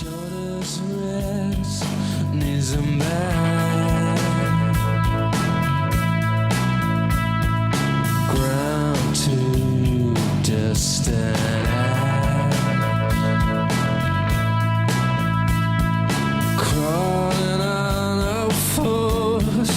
Shoulders rest, knees and back, ground to dust and ash, crawling on our fours.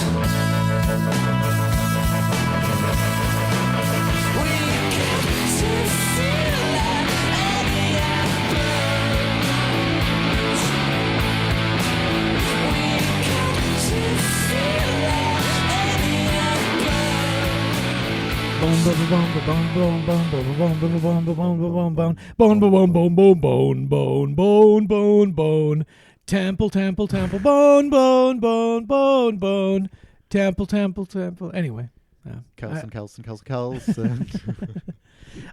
We get to feel like any burns. We get to feel like any bone. Temple, temple, temple, bone, bone, bone, bone, bone. Temple, temple, temple. Anyway. Kelson.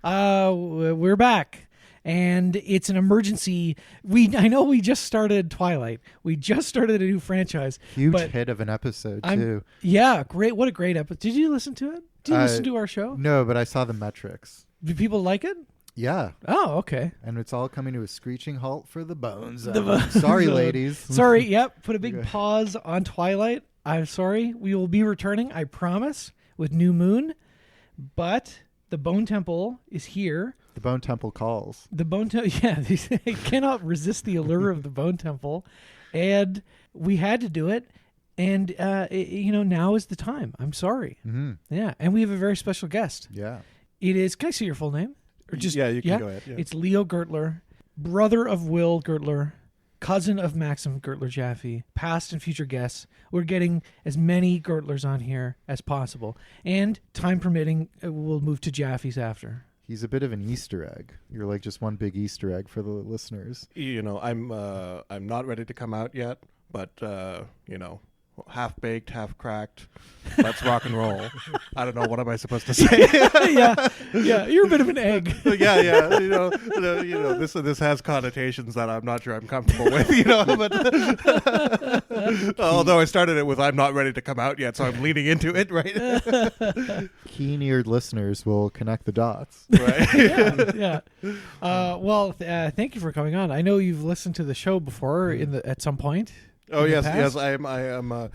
We're back. And it's an emergency. I know we just started Twilight. We just started a new franchise. Huge but hit of an episode, too. Yeah, great. What a great episode. Did you listen to it? Did you listen to our show? No, but I saw the metrics. Do people like it? Yeah. Oh, okay. And it's all coming to a screeching halt for the bones. The Sorry, ladies. Sorry, yep. Put a big pause on Twilight. I'm sorry. We will be returning, I promise, with New Moon. But the Bone Temple is here. The Bone Temple calls. The Bone Temple, yeah. They cannot resist the allure of the Bone Temple. And we had to do it. And, now is the time. I'm sorry. Mm-hmm. Yeah. And we have a very special guest. Yeah. It is, can I see your full name? Or just, you can go ahead. Yeah. It's Leo Gertler, brother of Will Gertler, cousin of Maxim Gertler Jaffe, past and future guests. We're getting as many Gertlers on here as possible. And time permitting, we'll move to Jaffe's after. He's a bit of an Easter egg. You're like just one big Easter egg for the listeners. I'm not ready to come out yet, but half baked, half cracked. Let's rock and roll. I don't know, what am I supposed to say? yeah, you're a bit of an egg. yeah. This has connotations that I'm not sure I'm comfortable with. But although I started it with "I'm not ready to come out yet," so I'm leaning into it, right? Keen-eared listeners will connect the dots. Right. yeah. Thank you for coming on. I know you've listened to the show before at some point. Oh yes. I am a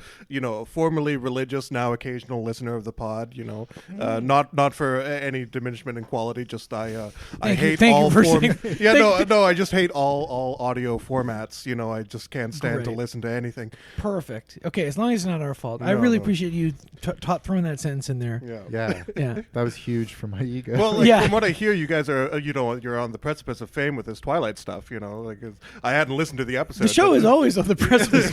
formerly religious, now occasional listener of the pod. Not for any diminishment in quality. Just I hate all formats. I just hate all audio formats. I just can't stand to listen to anything. Perfect. Okay, as long as it's not our fault. I really appreciate you throwing that sentence in there. Yeah. That was huge for my ego. Well, from what I hear, you guys are you're on the precipice of fame with this Twilight stuff. I hadn't listened to the episode. The show is always on the precipice.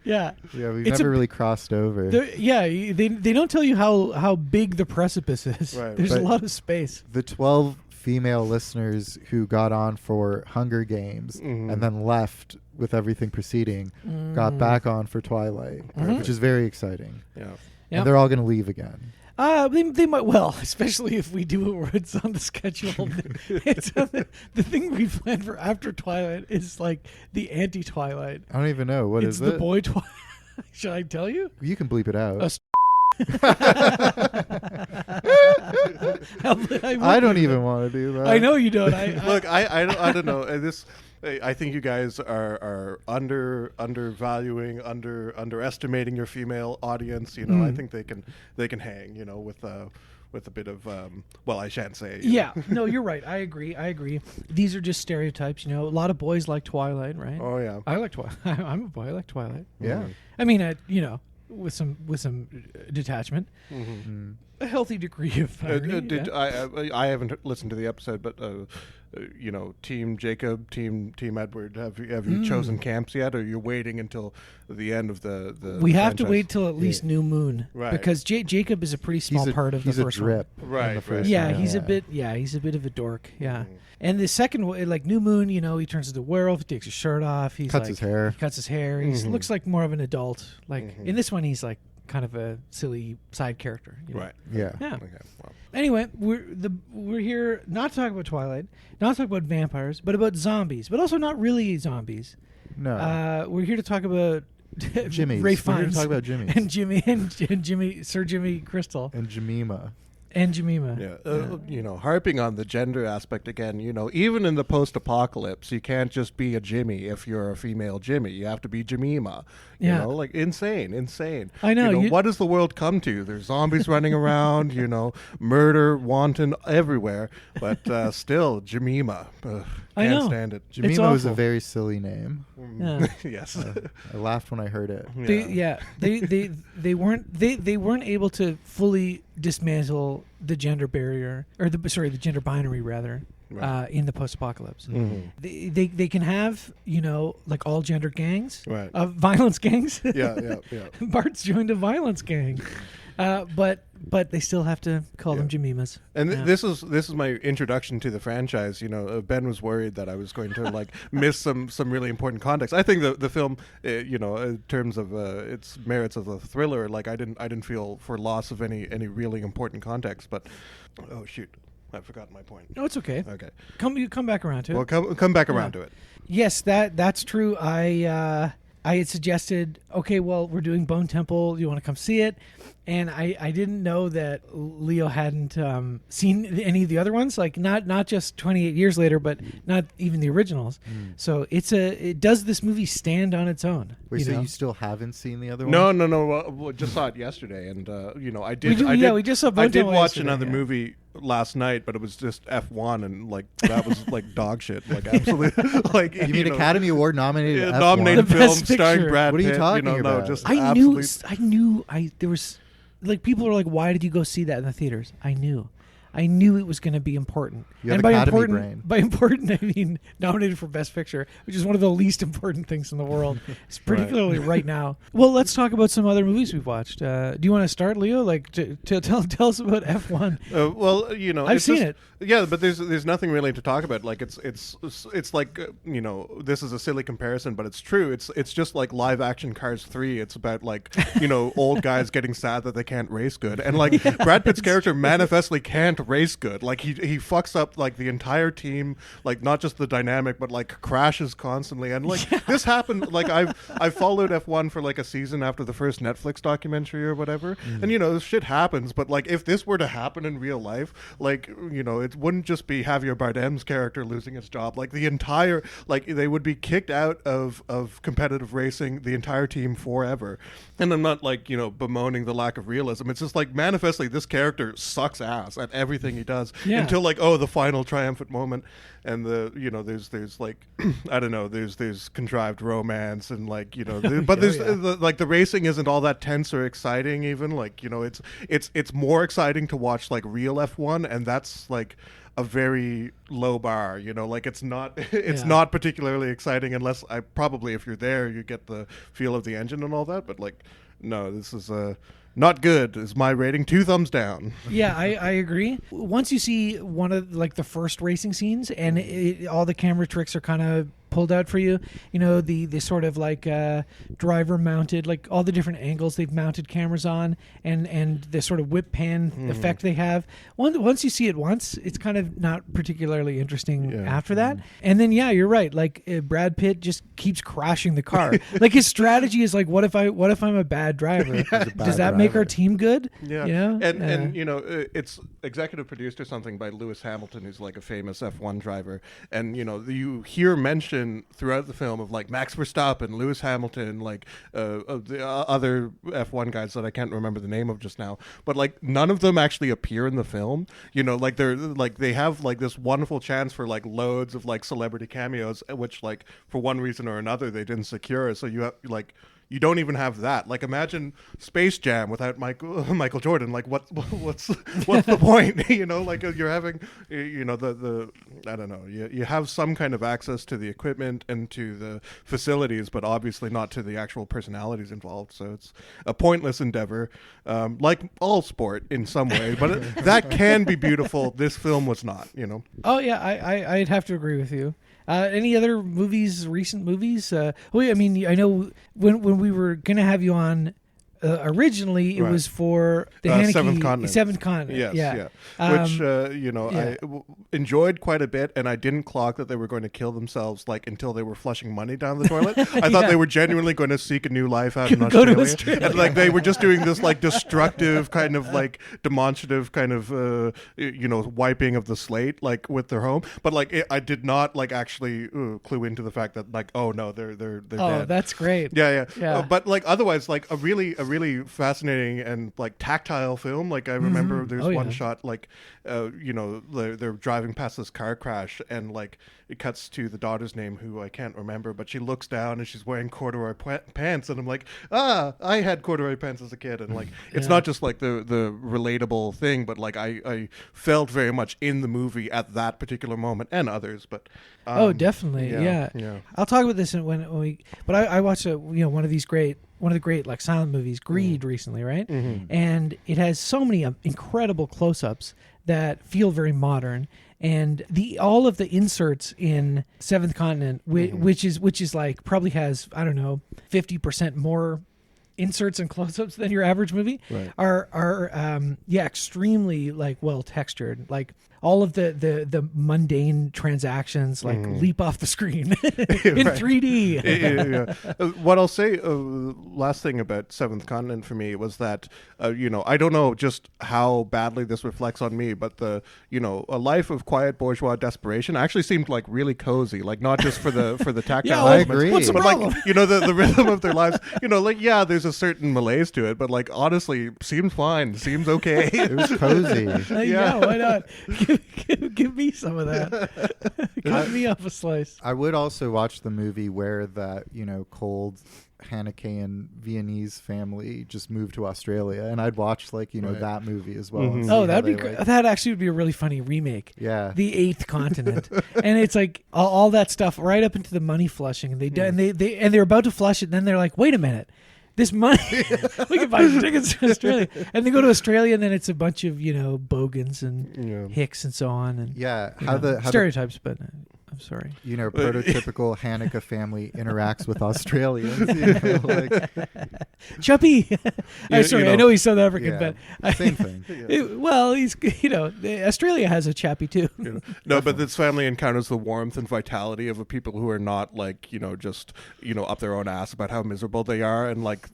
Yeah, we've never really crossed over. They don't tell you how big the precipice is. Right, There's a lot of space. The 12 female listeners who got on for Hunger Games and then left with everything proceeding got back on for Twilight, which is very exciting. Yeah. And they're all going to leave again. They might, especially if we do it where it's on the schedule. The thing we planned for after Twilight is like the anti-Twilight. I don't even know. What is it? It's the boy Twilight. Should I tell you? You can bleep it out. I don't even want to do that. I know you don't. Look, I don't know. I think you guys are undervaluing, underestimating your female audience. I think they can hang. With a bit of I shan't say. Yeah, no, you're right. I agree. These are just stereotypes. A lot of boys like Twilight, right? Oh yeah, I like Twilight. I'm a boy. I like Twilight. Yeah, I mean, with some detachment. Mm-hmm. A healthy degree of irony, I haven't listened to the episode, but Team Jacob, Team Edward, have you chosen camps yet, or you're waiting until the end of the we have to wait till at least New Moon, right? Because Jacob is a pretty small part of the first drip one. Right. He's a bit of a dork. Yeah. Mm-hmm. And the second one, like New Moon, he turns into a werewolf, he takes his shirt off, he cuts his hair. He looks like more of an adult. Like in this one, he's like kind of a silly side character. Right. Yeah. Okay. Well. Anyway, we're here not to talk about Twilight, not to talk about vampires, but about zombies, but also not really zombies. No. We're here to talk about Jimmy's. Ray Fiennes. We're here to talk about Jimmy's. And Jimmy, Sir Jimmy Crystal. And Jemima. And Jemima. Yeah. Harping on the gender aspect again, even in the post-apocalypse, you can't just be a Jimmy if you're a female Jimmy. You have to be Jemima. Yeah. Like insane. I know. What does the world come to? There's zombies running around, murder, wanton everywhere, but still, Jemima. I Can't know. stand it. Jemima was a awful. very silly name. Yeah. Yes. I laughed when I heard it. They weren't able to fully dismantle the gender barrier, or the gender binary rather. Right. In the post-apocalypse, Mhm. they can have like all gender gangs, Right. Violence gangs. Yeah. Bart's joined a violence gang, but they still have to call them Jemimas. And Yeah. this is my introduction to the franchise. Ben was worried that I was going to miss some really important context. I think the film, in terms of its merits as a thriller, I didn't feel for loss of any really important context. But oh shoot, I've forgotten my point. No, it's okay. Okay, You come back around to it. well come back around to it. Yes, that's true. I had suggested, okay, well, we're doing Bone Temple. You want to come see it? And I didn't know that Leo hadn't seen any of the other ones, not just 28 years later, but not even the originals. So does this movie stand on its own? Wait, so you still haven't seen the other one? No. Well, just saw it yesterday, and I did. We just saw Bone I did Temple watch yesterday, another yeah. movie last night, but it was just F1, and that was dog shit. Absolutely. You mean Academy Award nominated F1? nominated The film best starring picture. Brad What are you Pitt. talking No, about? just I absolute. knew there was people are like, why did you go see that in the theaters? I knew it was going to be important. You have and Academy brain. by important, I mean nominated for Best Picture, which is one of the least important things in the world, particularly right now. Well, let's talk about some other movies we've watched. Do you want to start, Leo? To tell us about F1. Well, I've it's seen just- it. Yeah, but there's nothing really to talk about. It's like this is a silly comparison, but it's true. It's just like live action Cars 3. It's about old guys getting sad that they can't race good, and Brad Pitt's character manifestly can't race good. He fucks up the entire team, not just the dynamic, but crashes constantly. And this happened. I've followed F1 for a season after the first Netflix documentary or whatever, and this shit happens. But if this were to happen in real life, it wouldn't just be Javier Bardem's character losing his job. The entire they would be kicked out of competitive racing, the entire team forever. And I'm not bemoaning the lack of realism. It's just manifestly this character sucks ass at everything he does until the final triumphant moment. And there's I don't know, there's contrived romance and but there's the racing isn't all that tense or exciting even. It's more exciting to watch real F1, and that's a very low bar, it's not particularly exciting unless if you're there you get the feel of the engine and all that, but no, this is not good is my rating. 2 thumbs down. Yeah, I agree. Once you see one of the first racing scenes and all the camera tricks are kind of pulled out for you, the sort of driver mounted, all the different angles they've mounted cameras on, and the sort of whip pan effect they have. Once you see it once, it's kind of not particularly interesting after that. And then you're right. Brad Pitt just keeps crashing the car. His strategy is what if I'm a bad driver? Does that make our team good? Yeah. And it's executive produced or something by Lewis Hamilton, who's a famous F1 driver, and you hear mention throughout the film of Max Verstappen, Lewis Hamilton, the other F1 guys that I can't remember the name of just now, but none of them actually appear in the film. They're they have this wonderful chance for loads of celebrity cameos, which for one reason or another they didn't secure. So you have you don't even have that. Imagine Space Jam without Michael Jordan. What's the point? You're having, the I don't know. You have some kind of access to the equipment and to the facilities, but obviously not to the actual personalities involved. So it's a pointless endeavor, like all sport in some way. But that can be beautiful. This film was not. Oh yeah, I'd have to agree with you. Any other movies, recent movies? I mean, I know when we were going to have you on originally it Right. was for the Haneke Seventh Continent. Yes, Yeah. Which I enjoyed quite a bit, and I didn't clock that they were going to kill themselves like until they were flushing money down the toilet. I thought they were genuinely going to seek a new life out in Go Australia. to Australia. And like they were just doing this like destructive kind of like demonstrative kind of wiping of the slate like with their home. But like I did not like actually clue into the fact that like, oh no, they're dead. Oh, that's great. Yeah. Yeah. But like otherwise, like a really fascinating and like tactile film. Like I remember there's one shot like, they're driving past this car crash and like it cuts to the daughter's name who I can't remember, but she looks down and she's wearing corduroy pants, and I'm like, I had corduroy pants as a kid, and like it's not just like the relatable thing, but like I felt very much in the movie at that particular moment and others. But definitely, yeah. I'll talk about this when we. But I watched one of the great like silent movies, Greed, recently, right? Mm-hmm. And it has so many incredible close-ups that feel very modern. And all of the inserts in Seventh Continent, which is like probably has 50% more inserts and close-ups than your average movie, right. are extremely like well textured. Like all of the mundane transactions like leap off the screen in 3D. Yeah. What I'll say, last thing about Seventh Continent for me was that I don't know just how badly this reflects on me, but a life of quiet bourgeois desperation actually seemed like really cozy, like not just for the tactile I elements, agree. What's the but problem? like the rhythm of their lives. There's a certain malaise to it, but like honestly, seems fine, seems okay. It was cozy. Yeah, why not? Give me some of that. Give me up a slice. I would also watch the movie where that cold Haneke Viennese family just moved to Australia, and I'd watch that movie as well. Mm-hmm. Oh, that'd be great. That actually would be a really funny remake. Yeah, The Eighth Continent, and it's like all that stuff right up into the money flushing, and they're about to flush it, and then they're like, wait a minute. This money, we can buy tickets to Australia, and they go to Australia, and then it's a bunch of Bogans and Hicks and so on, and how the stereotypes. But I'm sorry, prototypical Haneke family interacts with Australians. Chuppy. I'm sorry, I know he's South African, but same thing. He's Australia has a chappy too. No, but this family encounters the warmth and vitality of a people who are not just up their own ass about how miserable they are, and like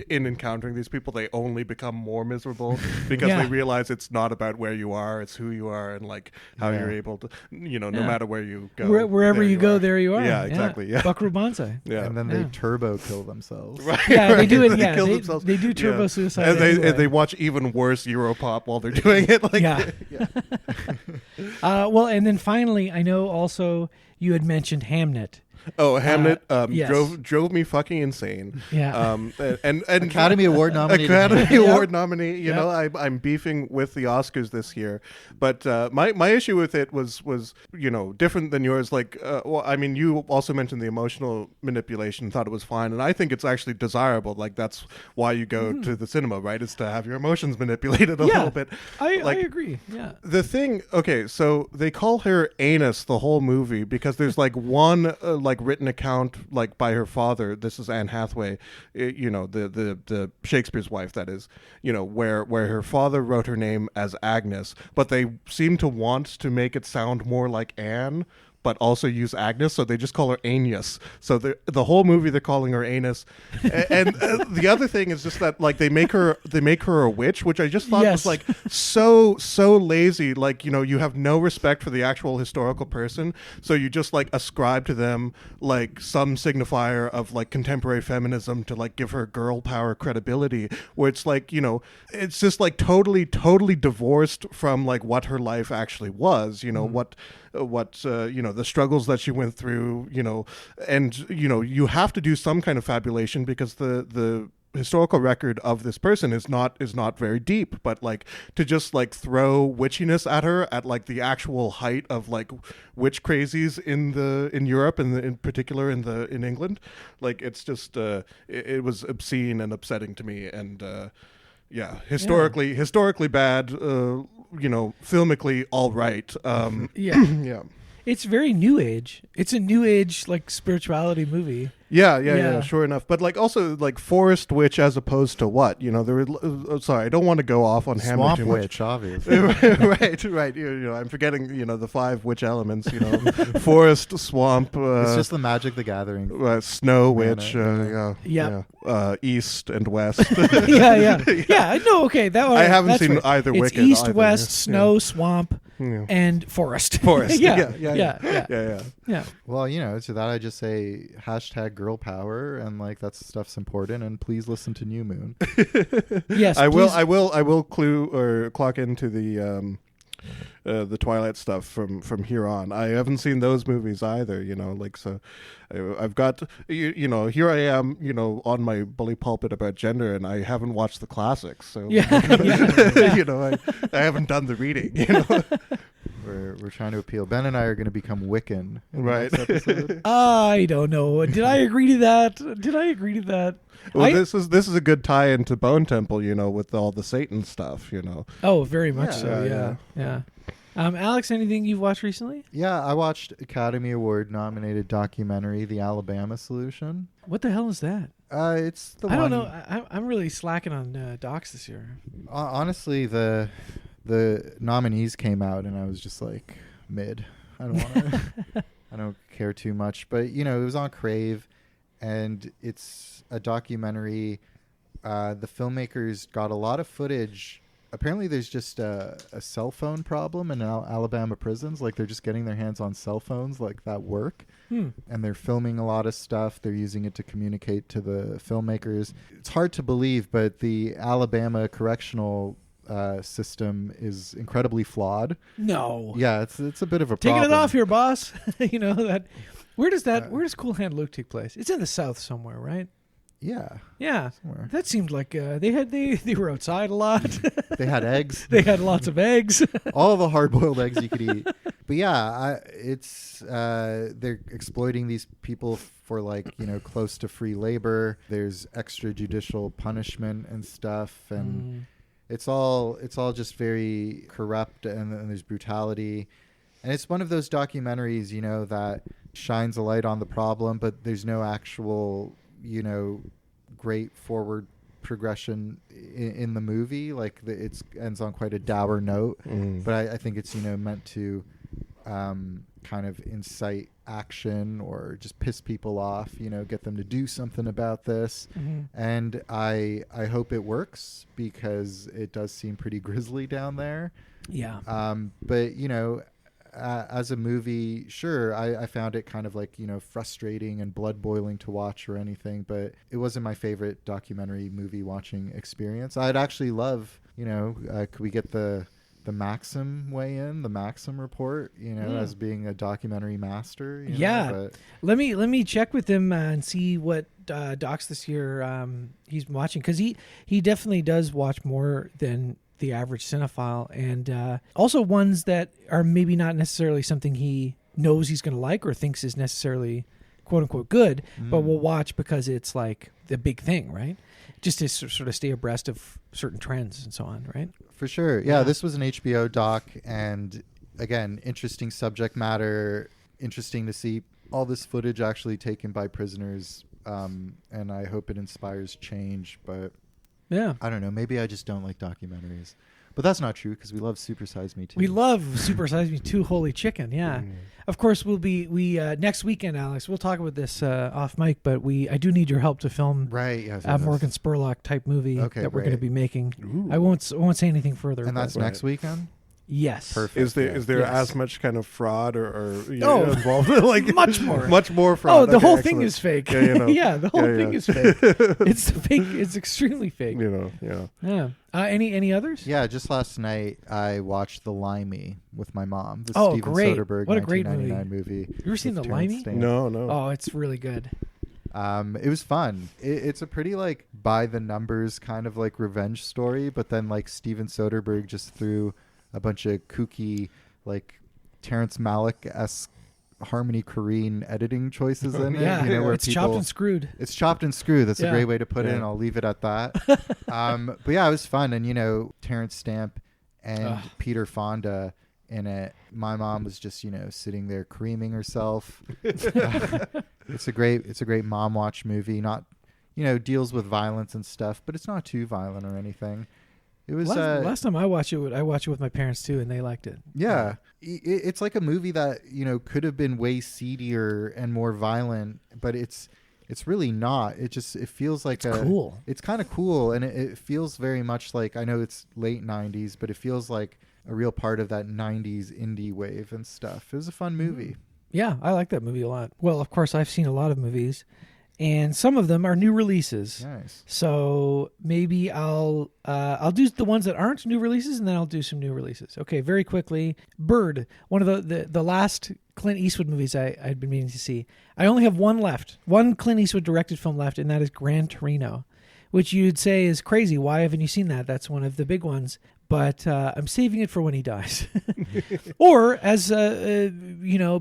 in encountering these people, they only become more miserable because they realize it's not about where you are, it's who you are, and like how you're able to, no matter where you go, wherever you go, there you are. Yeah, exactly. Yeah, Buckaroo Banzai. Yeah, and then they turbo kill themselves. Right. Yeah, they do it. They Yeah, kill themselves. they do turbo suicide. And they watch even worse Europop while they're doing it. Like, Well, and then finally, I know also you had mentioned Hamnet. Oh, Hamnet yes. drove me fucking insane. Yeah. And Academy Award nominee. Award nominee. You know, I'm beefing with the Oscars this year, but my issue with it was different than yours. Like, you also mentioned the emotional manipulation. Thought it was fine, and I think it's actually desirable. Like that's why you go to the cinema, right? Is to have your emotions manipulated a little bit. I agree. Yeah. The thing. Okay, so they call her Anus the whole movie because there's like one written account like by her father. This is Anne Hathaway, the Shakespeare's wife, that is, where her father wrote her name as Agnes, but they seem to want to make it sound more like Anne, but also use Agnes, so they just call her Agnes. So the whole movie they're calling her Anus, and the other thing is just that like they make her a witch, which I just thought was like so lazy. Like you have no respect for the actual historical person, so you just like ascribe to them like some signifier of like contemporary feminism to like give her girl power credibility, where it's like it's just like totally divorced from like what her life actually was. What the struggles that she went through, and you have to do some kind of fabulation because the historical record of this person is not very deep, but like to just like throw witchiness at her at like the actual height of like witch crazies in Europe and in particular in England, like it's just it was obscene and upsetting to me, and historically bad, filmically all right. Yeah. It's very new age. It's a new age like spirituality movie. Yeah. Sure enough. But like also like forest witch as opposed to what? You know, there were, sorry, I don't want to go off on Hammer Swamp too much. witch, obviously. right. You know, I'm forgetting, you know, the 5 witch elements, you know, forest, swamp, It's just the Magic the Gathering. snow witch, Yeah. east and west. Yeah. No, okay. That one, I haven't that's seen right. either It's Wicked. east, either. west, Yeah. snow, swamp, Yeah. and forest. Forest. yeah. Yeah. Well, you know, to that I just say hashtag girl power, and like that stuff's important. And please listen to New Moon. Yes, I please. will clue or clock into the Twilight stuff from here on. I haven't seen those movies either, you know, like, so I've got, you know, here I am, you know, on my bully pulpit about gender, and I haven't watched the classics, so Yeah. you know, I haven't done the reading, you know. We're trying to appeal. Ben and I are going to become Wiccan in the Right. next episode. I don't know. Did I agree to that? Well, this is a good tie into Bone Temple, you know, with all the Satan stuff, you know. Oh, very much Yeah, so. Yeah. Alex, anything you've watched recently? Yeah, I watched Academy Award nominated documentary, The Alabama Solution. What the hell is that? It's the I one. don't know. I'm really slacking on docs this year. Honestly, the nominees came out, and I was just like mid. I don't want to. I don't care too much, but you know, it was on Crave, and it's a documentary. The filmmakers got a lot of footage. Apparently, there's just a cell phone problem in Alabama prisons. Like, they're just getting their hands on cell phones like that work. And they're filming a lot of stuff. They're using it to communicate to the filmmakers. It's hard to believe, but the Alabama correctional system is incredibly flawed. No. Yeah, it's a bit of a Taking problem. it off here, boss. You know that. Where does Cool Hand Luke take place? It's in the South somewhere, right? Yeah. Yeah. Somewhere. That seemed like they were outside a lot. They had eggs. They had lots of eggs. All the hard-boiled eggs you could eat. But yeah, they're exploiting these people for, like, you know, close to free labor. There's extrajudicial punishment and stuff, and it's all just very corrupt, and there's brutality. And it's one of those documentaries, you know, that shines a light on the problem, but there's no actual, you know, great forward progression in the movie. Like, it ends on quite a dour note, but I think it's, you know, meant to kind of incite action or just piss people off, you know, get them to do something about this. And I hope it works, because it does seem pretty grisly down there. Yeah. But, you know, as a movie, sure, I found it kind of like, you know, frustrating and blood boiling to watch or anything, but it wasn't my favorite documentary movie watching experience. I'd actually love, you know, could we get the Maxim weigh in, the Maxim report, you know, as being a documentary master? You Yeah. know, but Let me check with him and see what docs this year he's watching, because he definitely does watch more than the average cinephile, and also ones that are maybe not necessarily something he knows he's going to like or thinks is necessarily quote unquote good, but will watch because it's like the big thing, right? Just to sort of stay abreast of certain trends and so on, right? For sure. Yeah, this was an HBO doc, and again, interesting subject matter, interesting to see all this footage actually taken by prisoners, and I hope it inspires change, but Yeah. I don't know. Maybe I just don't like documentaries. But that's not true, because we love Super Size Me 2. We love Super Size Me 2, Holy Chicken, yeah. Of course, we next weekend, Alex, we'll talk about this off mic, but I do need your help to film Right, yes. a Morgan Spurlock type movie that we're going to great. be making. Ooh. I won't say anything further. And that's but next weekend? yes. Perfect. Is there Yes. as much kind of fraud or Oh, involved? Like much more. much more fraud. Oh, the Okay, whole thing excellent. is fake. Yeah, you know. Yeah, the whole Yeah, thing yeah. is fake. It's fake. It's extremely fake. You know, yeah. Yeah. Any others? Yeah, just last night I watched The Limey with my mom. The Oh, Steven great. Soderbergh What a great 1999 movie. You ever seen with The Terrence Limey? Stamp. No. Oh, it's really good. It was fun. It's a pretty like by the numbers kind of like revenge story, but then like Steven Soderbergh just threw a bunch of kooky like Terrence Malick-esque Harmony Korine editing choices in it. Yeah, you know, where it's people, chopped and screwed. It's chopped and screwed. That's Yeah. a great way to put it, Yeah. and I'll leave it at that. But yeah, it was fun. And, you know, Terrence Stamp and Peter Fonda in it. My mom was just, you know, sitting there creaming herself. It's a great mom watch movie. Not, deals with violence and stuff, but it's not too violent or anything. It was last time I watched it. I watched it with my parents too, and they liked it. Yeah, it's like a movie that could have been way seedier and more violent, but it's really not. It feels like cool. It's kind of cool, and it feels very much like, I know it's late 90s, but it feels like a real part of that 90s indie wave and stuff. It was a fun movie. Yeah, I like that movie a lot. Well, of course, I've seen a lot of movies, and some of them are new releases. Nice. So maybe I'll do the ones that aren't new releases, and then I'll do some new releases. Okay, very quickly. Bird, one of the last Clint Eastwood movies I'd been meaning to see. I only have one left, one Clint Eastwood directed film left, and that is Gran Torino, which you'd say is crazy. Why haven't you seen that? That's one of the big ones. But I'm saving it for when he dies. Or, as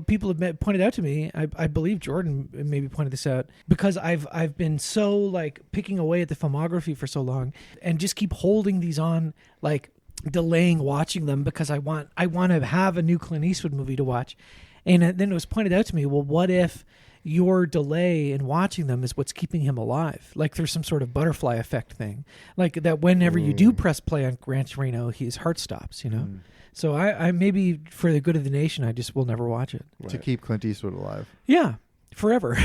people have pointed out to me, I believe Jordan maybe pointed this out, because I've been so like picking away at the filmography for so long, and just keep holding these on, like delaying watching them, because I want to have a new Clint Eastwood movie to watch. And then it was pointed out to me, well, what if your delay in watching them is what's keeping him alive? Like there's some sort of butterfly effect thing, like that whenever you do press play on Gran Torino, his heart stops, So I maybe for the good of the nation, I just will never watch it. To keep Clint Eastwood alive. Yeah, forever.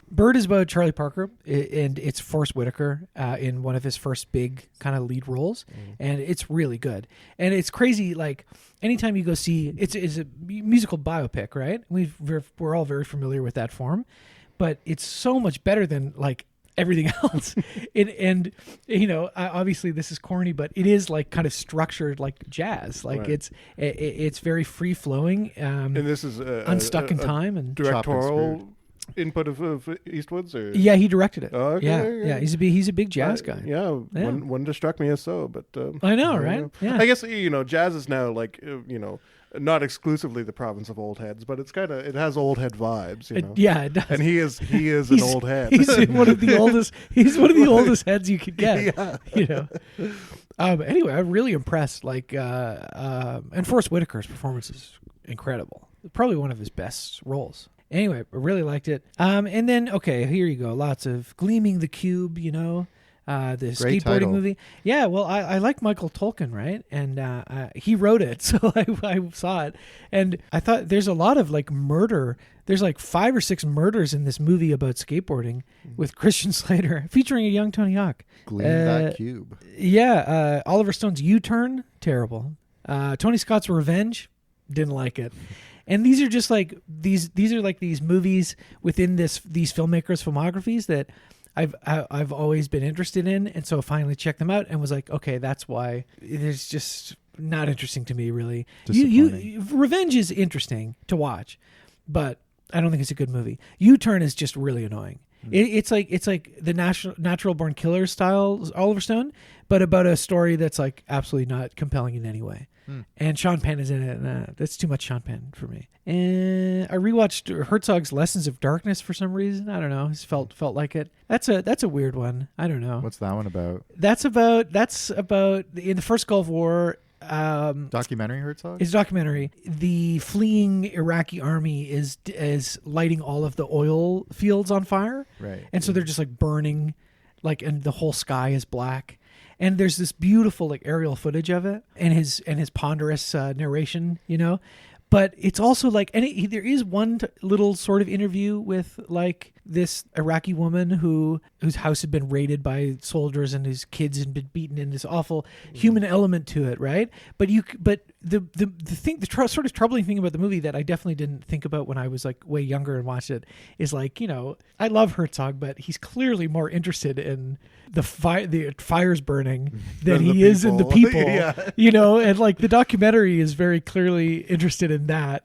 Bird is about Charlie Parker, and it's Forrest Whitaker in one of his first big kind of lead roles, and it's really good. And it's crazy, like anytime you go see it's a musical biopic, right? We're all very familiar with that form, but it's so much better than like everything else. Obviously this is corny, but it is like kind of structured like jazz. Like right. it's very free flowing. And this is unstuck in time and directorial input of Eastwood's, or yeah, he directed it. Oh, okay, yeah, okay. yeah, he's a big jazz guy. Yeah. One just struck me as so, but I know, right? Yeah, I guess jazz is now like not exclusively the province of old heads, but it has old head vibes, Yeah, it does. And he is an old head. He's one of the oldest. He's one of the oldest heads you could get. Yeah. Anyway, I'm really impressed. Like, and Forrest Whitaker's performance is incredible. Probably one of his best roles. Anyway, I really liked it. And then, okay, here you go. Lots of Gleaming the Cube, the Great skateboarding title. movie. Yeah, well, I like Michael Tolkien, right? And he wrote it, so I saw it. And I thought there's a lot of like murder. There's like 5 or 6 murders in this movie about skateboarding with Christian Slater featuring a young Tony Hawk. Gleam that cube. Yeah, Oliver Stone's U-Turn, terrible. Tony Scott's Revenge, didn't like it. And these are just like these are like these movies within these filmmakers' filmographies that I've always been interested in, and so I finally checked them out and was like, okay, that's why it is just not interesting to me, really. Revenge is interesting to watch, but I don't think it's a good movie. U-Turn is just really annoying. It's like the Natural Born Killer style Oliver Stone, but about a story that's like absolutely not compelling in any way. And Sean Penn is in it, and that's too much Sean Penn for me. And I rewatched Herzog's Lessons of Darkness for some reason. I don't know. It felt like it. That's a weird one. I don't know. What's that one about? That's about in the first Gulf War. Documentary Herzog? It's a documentary. The fleeing Iraqi army is lighting all of the oil fields on fire. Right. And so they're just like burning, like, and the whole sky is black. And there's this beautiful like aerial footage of it, and his ponderous narration, But it's also like, and there is one little sort of interview with like this Iraqi woman whose house had been raided by soldiers and whose kids had been beaten, and this awful human element to it, right? But the sort of troubling thing about the movie that I definitely didn't think about when I was like way younger and watched it is like, I love Herzog, but he's clearly more interested in the fires burning than he is in the people, and like the documentary is very clearly interested in that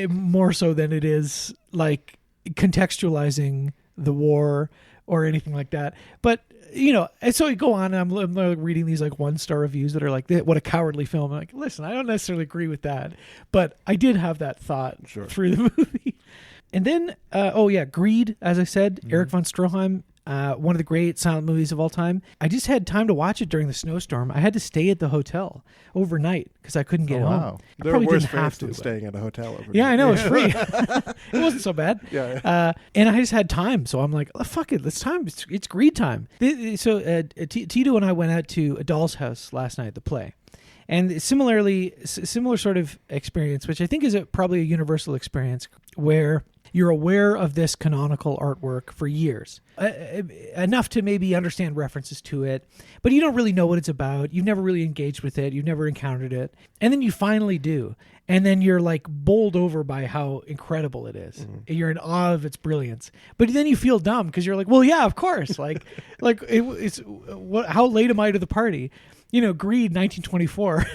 more so than it is like contextualizing the war or anything like that. But and so I go on and I'm like reading these like 1-star reviews that are like, what a cowardly film. I'm like, listen, I don't necessarily agree with that, but I did have that thought through the movie. And then Greed, as I said, Eric von Stroheim, one of the great silent movies of all time. I just had time to watch it during the snowstorm. I had to stay at the hotel overnight because I couldn't get home. Wow. I There are probably worse didn't have fates to. than but- staying at a hotel. Over Yeah, I know. It's there. free. It wasn't so bad. Yeah. And I just had time. So I'm like, oh, fuck it. It's time. It's Greed time. So Tito and I went out to A Doll's House last night, the play. And similar sort of experience, which I think is probably a universal experience, where you're aware of this canonical artwork for years, enough to maybe understand references to it, but you don't really know what it's about. You've never really engaged with it. You've never encountered it. And then you finally do. And then you're like bowled over by how incredible it is. You're in awe of its brilliance. But then you feel dumb because you're like, well, yeah, of course. How late am I to the party? Greed, 1924.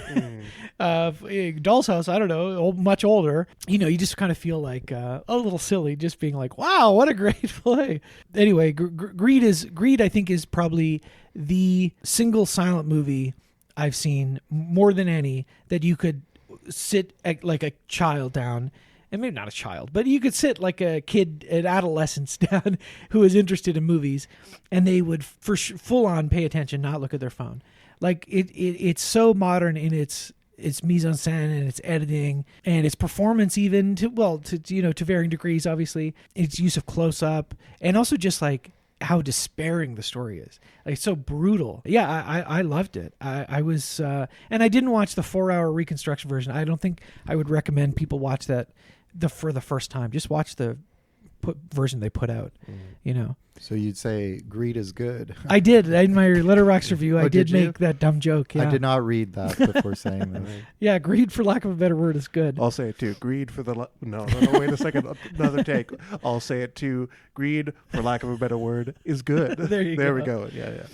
Doll's House, I don't know, much older. You just kind of feel like a little silly, just being like, wow, what a great play. Anyway, Greed, I think, is probably the single silent movie I've seen more than any that you could sit like a child down. And maybe not a child, but you could sit like a kid, an adolescent down who is interested in movies, and they would full on pay attention, not look at their phone. Like it's so modern in its mise en scène and its editing and its performance, even to varying degrees. Obviously, its use of close up, and also just like how despairing the story is. Like, it's so brutal. Yeah, I loved it. I was, and I didn't watch the 4-hour reconstruction version. I don't think I would recommend people watch that for the first time. Just watch the version they put out. So you'd say Greed is good. I did in my Letterboxd review. I did did you? make that dumb joke. Yeah. I did not read that before saying this. Yeah, Greed, for lack of a better word, is good. I'll say it too. Greed for the no. Wait a second. Another take. I'll say it too. Greed, for lack of a better word, is good. There we go. Yeah.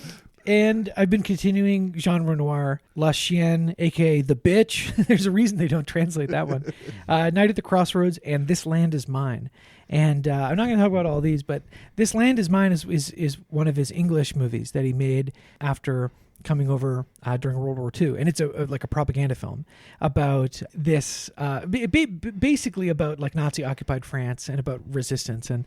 And I've been continuing genre noir, La Chienne, a.k.a. The Bitch. There's a reason they don't translate that one. Night at the Crossroads, and This Land Is Mine. And I'm not going to talk about all these, but This Land Is Mine is one of his English movies that he made after coming over during World War II. And it's like a propaganda film about this, basically about like Nazi-occupied France and about resistance. And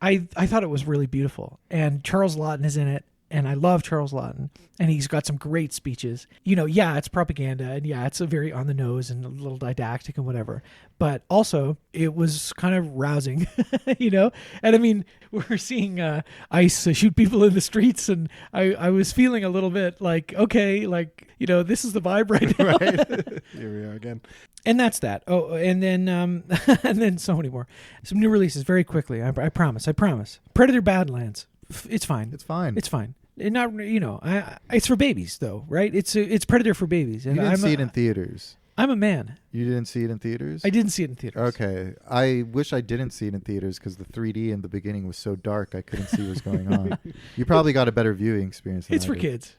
I thought it was really beautiful. And Charles Laughton is in it. And I love Charles Laughton, and he's got some great speeches. Yeah, it's propaganda, and yeah, it's a very on the nose and a little didactic and whatever. But also, it was kind of rousing, And I mean, we're seeing ICE shoot people in the streets, and I was feeling a little bit like, okay, like this is the vibe right now. Right. Here we are again. And that's that. Oh, and then and then so many more. Some new releases very quickly. I promise. Predator Badlands. It's fine. It's fine. It's fine. Not it's for babies though, right? It's Predator for babies. And You didn't see it in theaters. I'm a man. You didn't see it in theaters? I didn't see it in theaters. Okay. I wish I didn't see it in theaters because the 3D in the beginning was so dark I couldn't see what was going on. You probably got a better viewing experience than It's I for did. kids.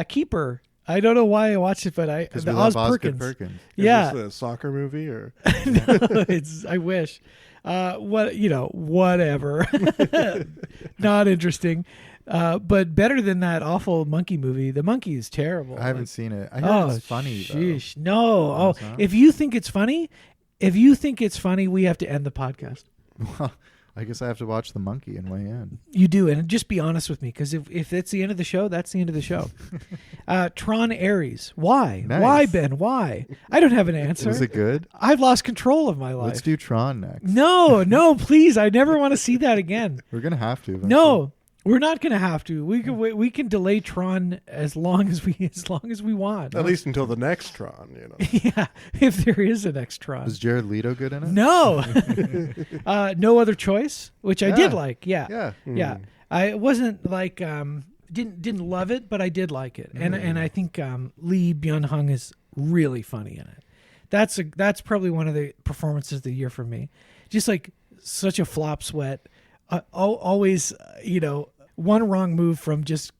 Keeper. I don't know why I watched it, but We love Osgood Perkins. Is Yeah. this a soccer movie or? No, I wish. Whatever. Not interesting. But better than that awful monkey movie. The monkey is terrible. I haven't seen it. I heard it's funny sheesh. though. No. Oh, it's not? if you think it's funny, we have to end the podcast. Well, I guess I have to watch the monkey and weigh in. You do, and just be honest with me, because if that's the end of the show, that's the end of the show. Tron Ares. Why? Nice. Why, Ben? Why? I don't have an answer. Was it good? I've lost control of my life. Let's do Tron next. No, please. I never want to see that again. We're gonna have to. eventually. No, we're not going to have to. We can delay Tron as long as we want. At least until the next Tron, Yeah, if there is a next Tron. Was Jared Leto good in it? No. No Other Choice, which I did Yeah. like. Yeah. Yeah. Yeah. I wasn't like didn't love it, but I did like it. And I think Lee Byung-hun is really funny in it. That's probably one of the performances of the year for me. Just like such a flop sweat. Always, one wrong move from just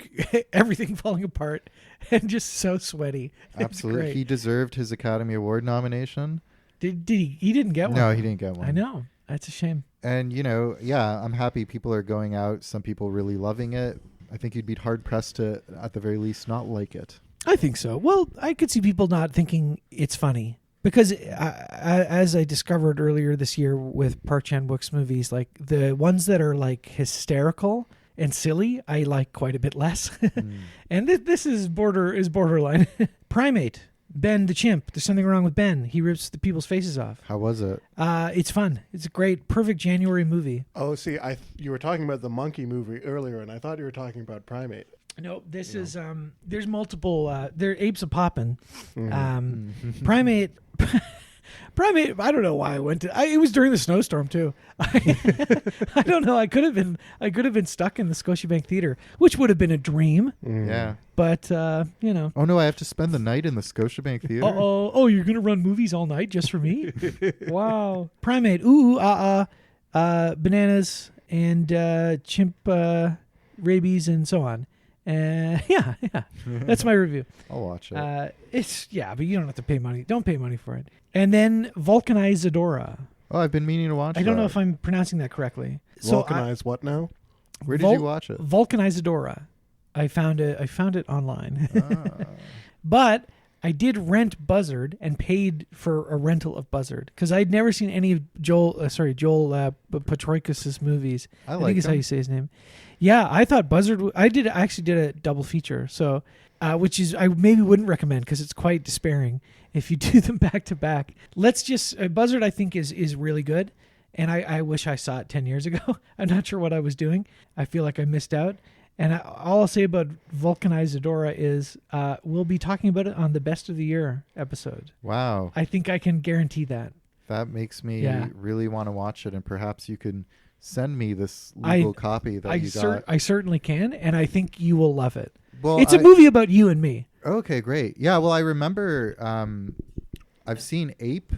everything falling apart and just so sweaty. It's Absolutely. great. He deserved his Academy Award nomination. Did he? He didn't get one. No, he didn't get one. I know. That's a shame. And, yeah, I'm happy people are going out. Some people really loving it. I think you'd be hard pressed to, at the very least, not like it. I think so. Well, I could see people not thinking it's funny. Because as I discovered earlier this year with Park Chan-wook's movies, like the ones that are like hysterical and silly, I like quite a bit less. And this is borderline. Primate. Ben the chimp. There's something wrong with Ben. He rips the people's faces off. How was it? It's fun. It's a great, perfect January movie. Oh, see, you were talking about the monkey movie earlier, and I thought you were talking about Primate. No, this is there's multiple. There apes a poppin'. Primate. Primate. I don't know why I went to. It was during the snowstorm too. I don't know. I could have been stuck in the Scotiabank Theater, which would have been a dream. Yeah. But you know. Oh no, I have to spend the night in the Scotiabank Theater. Oh, you're gonna run movies all night just for me? Wow. Primate. Ooh, bananas and chimp rabies and so on. Yeah. That's my review. I'll watch it. But you don't have to pay money. Don't pay money for it. And then Vulcanizadora. Oh, I've been meaning to watch. I don't know if I'm pronouncing that correctly. Vulcanize what now? Where did you watch it? Vulcanizadora. I found it online. Ah. But I did rent Buzzard and paid for a rental of Buzzard because I'd never seen any of Joel Patroikis' movies. I think is how you say his name. Yeah, I thought Buzzard. I actually did a double feature, so which is I maybe wouldn't recommend because it's quite despairing if you do them back to back. Let's just Buzzard. I think is really good, and I wish I saw it 10 years ago. I'm not sure what I was doing. I feel like I missed out. And all I'll say about Vulcanizadora is we'll be talking about it on the Best of the Year episode. Wow. I think I can guarantee that. That makes me really want to watch it, and perhaps you can send me this legal copy that you got. I certainly can, and I think you will love it. Well, it's a movie about you and me. Okay, great. Yeah, well, I remember I've seen Ape.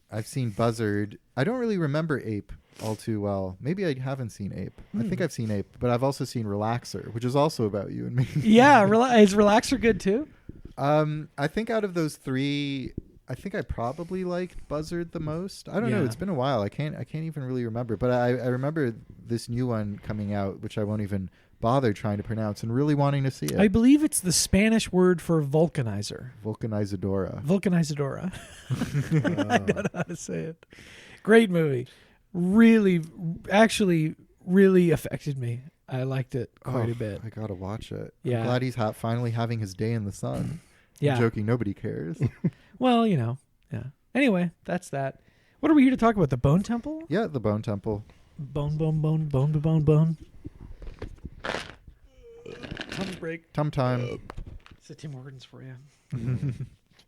I've seen Buzzard. I don't really remember Ape all too well. Maybe I haven't seen Ape. I think I've seen Ape, but I've also seen Relaxer, which is also about you and me. Yeah, is Relaxer good too? I think out of those three, I think I probably liked Buzzard the most. I don't know. It's been a while. I can't even really remember. But I remember this new one coming out, which I won't even bother trying to pronounce, and really wanting to see it. I believe it's the Spanish word for vulcanizer. Vulcanizadora. Vulcanizadora. I don't know how to say it. Great movie. Really, actually, really affected me. I liked it quite a bit. I gotta watch it. Yeah. I'm glad he's finally having his day in the sun. Yeah. I'm joking. Nobody cares. Well, yeah. Anyway, that's that. What are we here to talk about? The Bone Temple? Yeah, the Bone Temple. Bone. Tum break. Tum time. It's a Tim Hortons for you.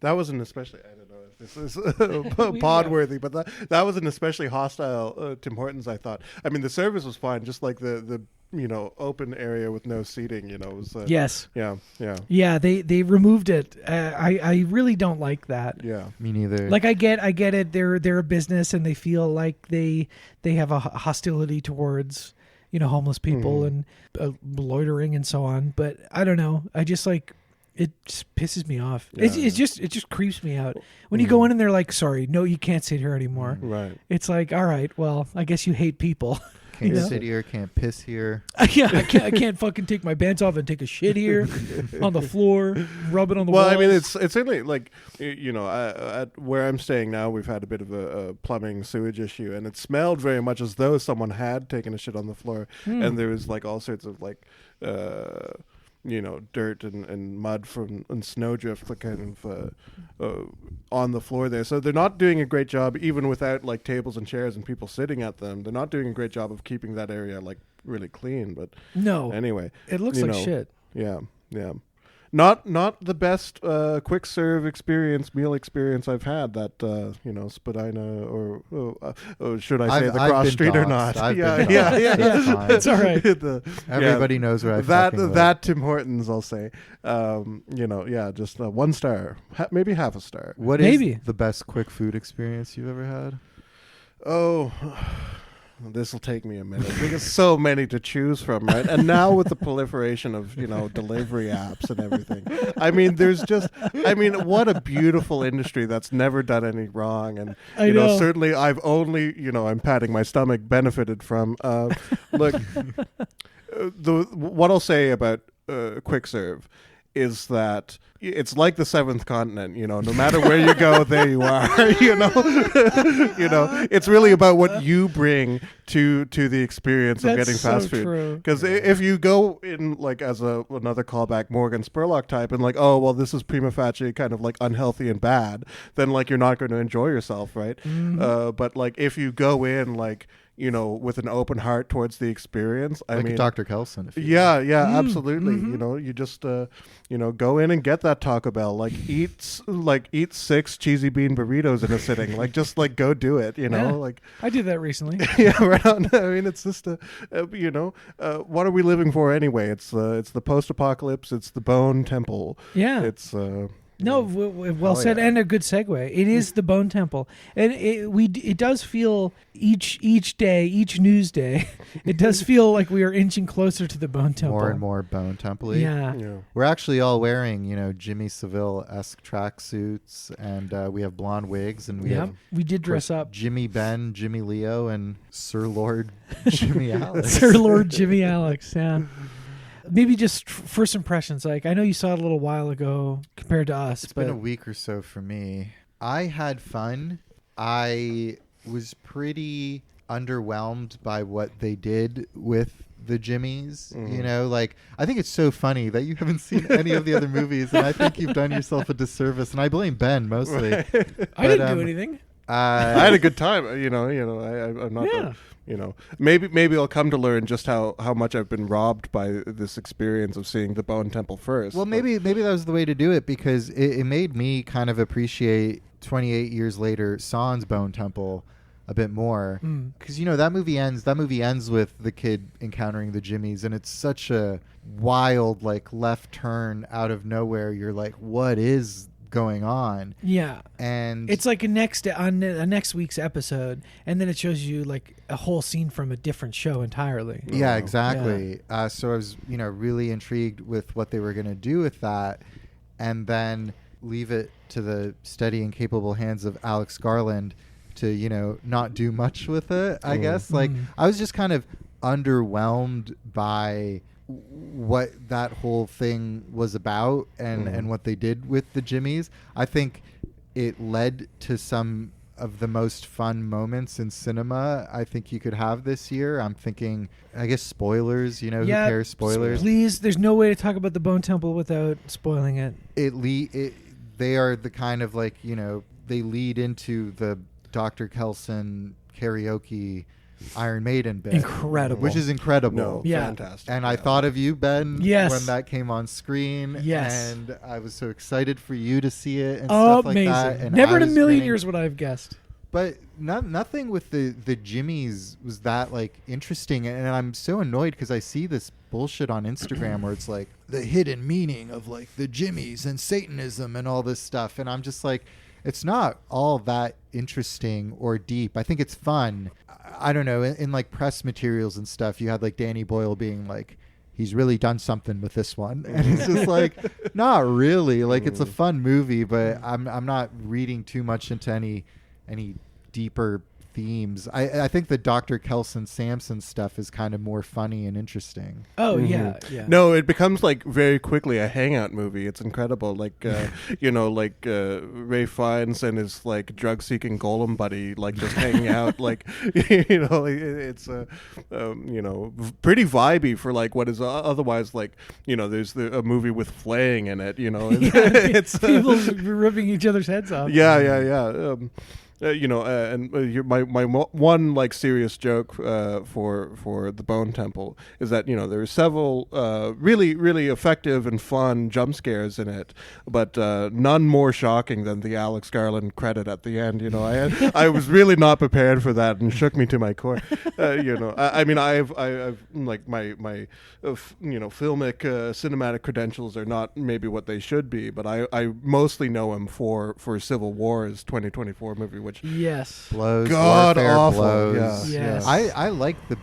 That was an especially, I don't know if this is pod worthy, but that was an especially hostile Tim Hortons, I thought. I mean, the service was fine, just like the open area with no seating, was yes. Yeah. Yeah, they removed it. I really don't like that. Yeah. Me neither. Like I get it. They're a business and they feel like they have a hostility towards homeless people and loitering and so on. But I don't know. I just like. It just pisses me off. Yeah. It just creeps me out. When you go in and they're like, sorry, no, you can't sit here anymore. Right. It's like, all right, well, I guess you hate people. Can't sit here, can't piss here. Yeah, I can't fucking take my pants off and take a shit here on the floor, rub it on the walls. Well, I mean, it's certainly like, at where I'm staying now, we've had a bit of a plumbing sewage issue, and it smelled very much as though someone had taken a shit on the floor, and there was like all sorts of like, dirt and mud and snowdrift kind of on the floor there. So they're not doing a great job, even without like tables and chairs and people sitting at them. They're not doing a great job of keeping that area like really clean. But no, anyway, it looks like shit. Yeah. Not the best quick serve meal experience I've had. That Spadina or should I say the cross street or not? Yeah. It's all right. Everybody knows where that Tim Hortons. I'll say, just 1 star, maybe half a star. What is the best quick food experience you've ever had? Oh. This will take me a minute because so many to choose from, right? And now with the proliferation of, delivery apps and everything. I mean, what a beautiful industry that's never done any wrong. And, certainly I've only, I'm patting my stomach, benefited from. Look, what I'll say about quick serve is that it's like the seventh continent, no matter where you go, there you are, it's really about what you bring to the experience of getting fast food. Because if you go in like as another callback Morgan Spurlock type and like, oh, well, this is prima facie kind of like unhealthy and bad, then like you're not going to enjoy yourself, right? Mm-hmm. But like if you go in like, with an open heart towards the experience. I mean, Dr. Kelson. Absolutely. Mm-hmm. You just, go in and get that Taco Bell. Eat 6 cheesy bean burritos in a sitting. Just go do it. I did that recently. Yeah, right on. I mean, it's just what are we living for anyway? It's the post-apocalypse. It's the Bone Temple. Yeah, it's. No, well said, and a good segue. It is the Bone Temple, and it does feel each day, each news day, it does feel like we are inching closer to the Bone Temple. More and more Bone Temple. Yeah. We're actually all wearing Jimmy Savile-esque tracksuits, and we have blonde wigs, and we did dress up. Jimmy Ben, Jimmy Leo, and Sir Lord Jimmy Alex. Sir Lord Jimmy Alex. Yeah. Maybe just first impressions. I know you saw it a little while ago compared to us. It's been a week or so for me. I had fun. I was pretty underwhelmed by what they did with the Jimmies. I think it's so funny that you haven't seen any of the other movies, and I think you've done yourself a disservice. And I blame Ben mostly. Right. I didn't do anything. I had a good time. I'm not. Yeah. Maybe I'll come to learn just how much I've been robbed by this experience of seeing the Bone Temple first. Well, maybe that was the way to do it, because it made me kind of appreciate 28 years later San's Bone Temple a bit more, because that movie ends with the kid encountering the Jimmies, and it's such a wild left turn out of nowhere. You're like, what is going on? Yeah, and it's like a next week's episode, and then it shows you a whole scene from a different show entirely. Yeah, exactly. Yeah. So I was really intrigued with what they were going to do with that, and then leave it to the steady and capable hands of Alex Garland to not do much with it, I guess. I was just kind of underwhelmed by what that whole thing was about and what they did with the Jimmies. I think it led to some of the most fun moments in cinema I think you could have this year. I'm thinking, I guess, spoilers, who cares, spoilers? Please, there's no way to talk about the Bone Temple without spoiling it. They are the kind of they lead into the Dr. Kelson karaoke Iron Maiden bit. Incredible. Which is incredible. No, yeah. Fantastic. And I thought of you, Ben, yes, when that came on screen. Yes. And I was so excited for you to see it and stuff like that. And never in a million years would I have guessed. But nothing with the Jimmies was that interesting. And I'm so annoyed because I see this bullshit on Instagram where it's the hidden meaning of the Jimmies and Satanism and all this stuff. And I'm just it's not all that interesting or deep. I think it's fun. I don't know. In press materials and stuff, you had Danny Boyle being he's really done something with this one, and it's just not really. It's a fun movie, but I'm not reading too much into any deeper themes. I think the Dr. Kelson Sampson stuff is kind of more funny and interesting. Oh, yeah. No, it becomes very quickly a hangout movie. It's incredible. Ray Fiennes and his drug-seeking golem buddy just hanging out. It's pretty vibey for what is otherwise there's a movie with flaying in it. It's people ripping each other's heads off. Yeah. My one serious joke for the Bone Temple is that there are several really really effective and fun jump scares in it, but none more shocking than the Alex Garland credit at the end. I was really not prepared for that and shook me to my core. I mean I've my filmic cinematic credentials are not maybe what they should be, but I mostly know him for Civil War's 2024 movie. Which blows, God awful. Blows. Yeah. Yes. I like The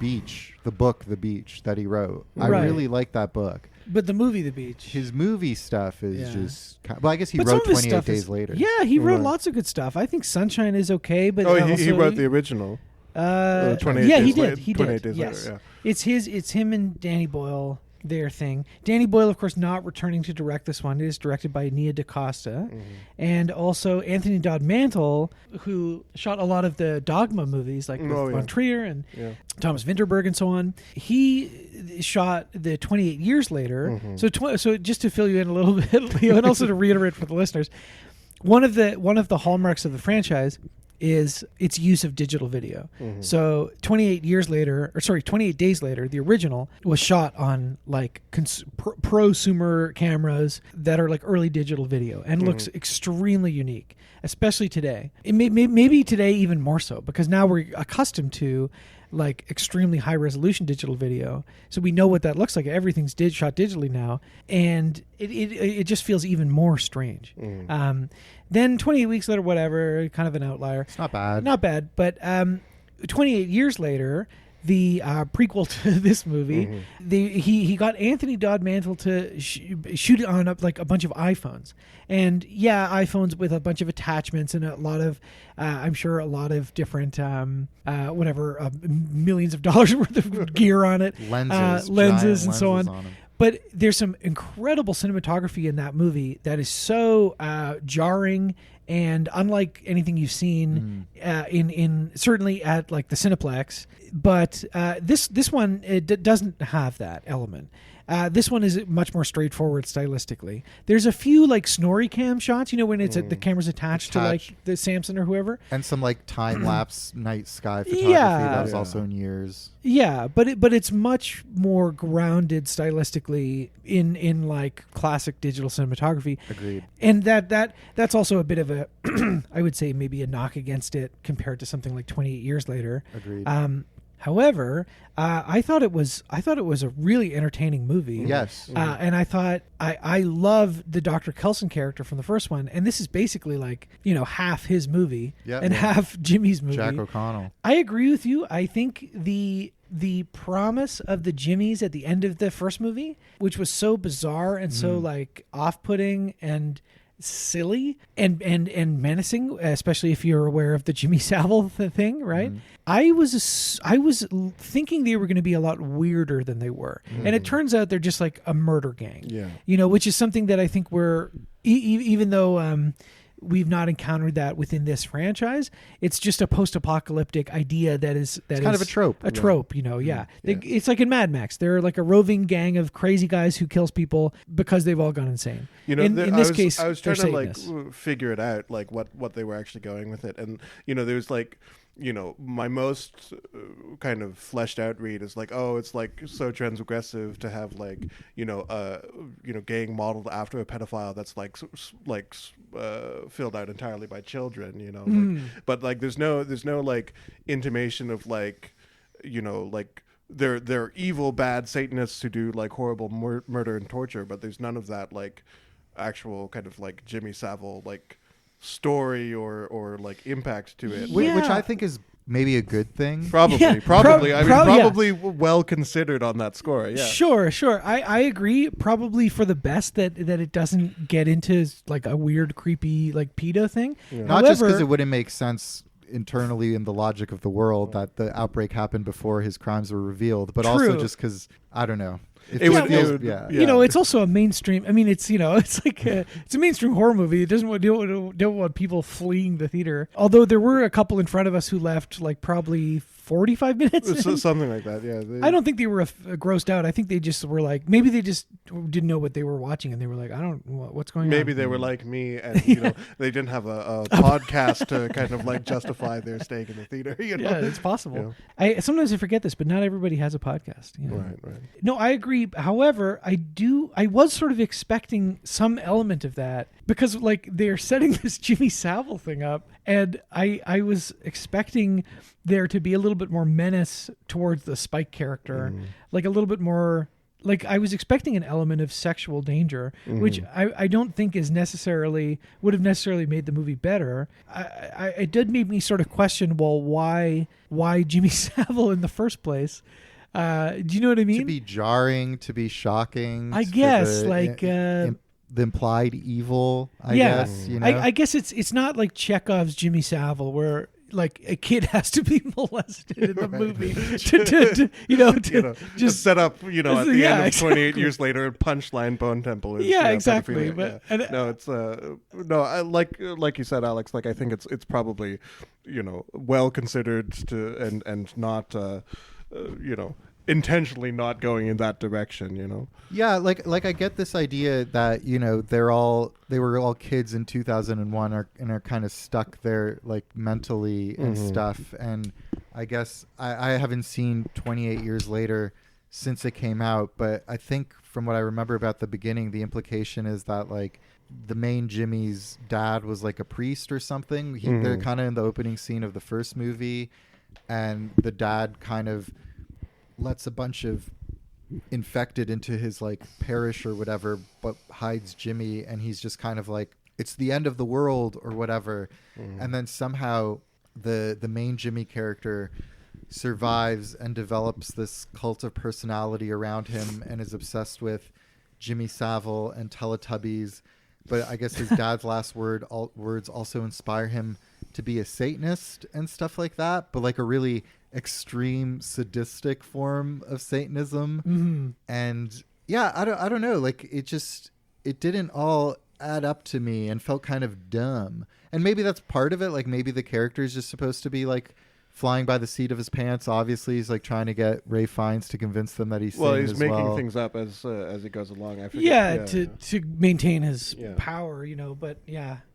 book The Beach that he wrote. I really like that book. But the movie The Beach, his movie stuff is just. Well, I guess he wrote 28 Days Later. Yeah, he wrote lots of good stuff. I think Sunshine is okay, but he wrote the original. 28 yeah, days he did. Later, he 28 did. Days Yes, Later, yeah. It's him and Danny Boyle. their thing. Danny Boyle, of course, not returning to direct this one. It is directed by Nia DaCosta. And also Anthony Dodd Mantle, who shot a lot of the Dogma movies, like with Von Trier and Thomas Vinterberg and so on. He shot the 28 Years Later. So just to fill you in a little bit, Leo, and also to reiterate for the listeners, one of the hallmarks of the franchise is its use of digital video. So 28 Days Later, the original was shot on like prosumer cameras that are like early digital video and looks extremely unique, especially today. It maybe today even more so, because now we're accustomed to like extremely high resolution digital video, so we know what that looks like. Everything's shot digitally now, and it just feels even more strange. Then 28 Weeks Later, whatever, kind of an outlier. It's not bad. Not bad, but 28 Years Later, the prequel to this movie, he got Anthony Dodd Mantle to shoot it on like a bunch of iPhones. And iPhones with a bunch of attachments and a lot of, I'm sure, a lot of different, millions of dollars worth of gear on it. Lenses and so on. But there's some incredible cinematography in that movie that is so jarring and unlike anything you've seen in certainly at like the Cineplex. But this one doesn't have that element. This one is much more straightforward stylistically. There's a few like snorri cam shots, when it's the camera's attached to like the Samsung or whoever, and some like time lapse night sky photography that was also in years. Yeah, but it's much more grounded stylistically in like classic digital cinematography. Agreed. And that's also a bit of a I would say maybe a knock against it compared to something like 28 Years Later. Agreed. However, I thought it was a really entertaining movie. Yes. And I thought I love the Dr. Kelson character from the first one, and this is basically like half his movie and half Jimmy's movie. Jack O'Connell. I agree with you. I think the promise of the Jimmies at the end of the first movie, which was so bizarre and so like off-putting and silly and menacing, especially if you're aware of the Jimmy Savile thing, right? I was thinking they were going to be a lot weirder than they were, and it turns out they're just like a murder gang. Which is something that I think we're even though we've not encountered that within this franchise. It's just a post-apocalyptic idea that is kind of a trope. A trope, It's like in Mad Max. They're like a roving gang of crazy guys who kills people because they've all gone insane. In this case, I was trying to like figure it out, like what they were actually going with it, and there's like. My most kind of fleshed out read is like, oh, it's like so transgressive to have like, gang modeled after a pedophile that's like filled out entirely by children, but like there's no like intimation of like, like they're evil, bad Satanists who do like horrible murder and torture, but there's none of that like actual kind of like Jimmy Savile like story or like impact to it, which I think is maybe a good thing. Probably well considered on that score. Sure. I agree. Probably for the best that it doesn't get into like a weird, creepy like pedo thing. Not just because it wouldn't make sense internally in the logic of the world that the outbreak happened before his crimes were revealed, but also just because I don't know. It's also a mainstream. I mean, it's like it's a mainstream horror movie. It don't want people fleeing the theater. Although there were a couple in front of us who left like probably 45 minutes. Something like that. Yeah. I don't think they were grossed out. I think they just were like, maybe they just didn't know what they were watching, and they were like, I don't what's going on. Maybe they were like me, and they didn't have a podcast to kind of like justify their staying in the theater. Yeah, it's possible. Sometimes I forget this, but not everybody has a podcast. Right. No, I agree. However, I was sort of expecting some element of that because like they're setting this Jimmy Savile thing up, and I was expecting there to be a little bit more menace towards the Spike character, like a little bit more. Like I was expecting an element of sexual danger, which I don't think would have necessarily made the movie better. It did make me sort of question, well, why Jimmy Savile in the first place? Do you know what I mean? To be jarring, to be shocking. I guess the implied evil. I guess I guess it's not like Chekhov's Jimmy Savile, where like a kid has to be molested in the movie to just set up, at the yeah, end of exactly. 28 years later, punchline Bone Temple is exactly. pedophilia. But No, it's I like you said, Alex. Like I think it's probably well considered and not intentionally not going in that direction. Yeah, like I get this idea that they were all kids in 2001 and are kind of stuck there like mentally and stuff. And I guess I haven't seen 28 years later since it came out, but I think from what I remember about the beginning, the implication is that like the main Jimmy's dad was like a priest or something. They're kind of in the opening scene of the first movie, and the dad kind of lets a bunch of infected into his like parish or whatever, but hides Jimmy, and he's just kind of like, it's the end of the world or whatever. And then somehow the main Jimmy character survives and develops this cult of personality around him and is obsessed with Jimmy Savile and Teletubbies. But I guess his dad's last words also inspire him to be a Satanist and stuff like that, but like a really extreme sadistic form of Satanism. And yeah, I don't know, like it didn't all add up to me and felt kind of dumb. And maybe that's part of it, like maybe the character is just supposed to be like flying by the seat of his pants. Obviously he's like trying to get Ray Fiennes to convince them that he's sane he's as making well. things up as he goes along. I forget. To maintain his power,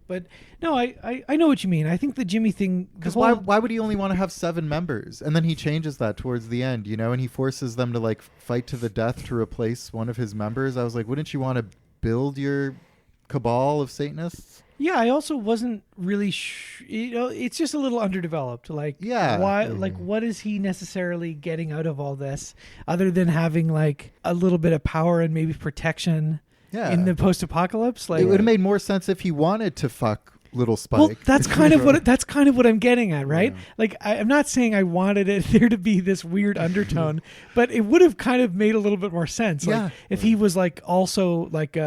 but no, I know what you mean. I think the Jimmy thing, Because why would he only want to have 7 members? And then he changes that towards the end, and he forces them to like fight to the death to replace one of his members. I was like, wouldn't you want to build your cabal of Satanists? Yeah, I also wasn't really it's just a little underdeveloped. Like, why? Like, what is he necessarily getting out of all this, other than having like a little bit of power and maybe protection in the post-apocalypse? Like, it would have made more sense if he wanted to fuck Little Spike. Well, that's kind of what I'm getting at, right? Yeah. Like, I'm not saying I wanted there to be this weird undertone, but it would have kind of made a little bit more sense. Like, if he was like also like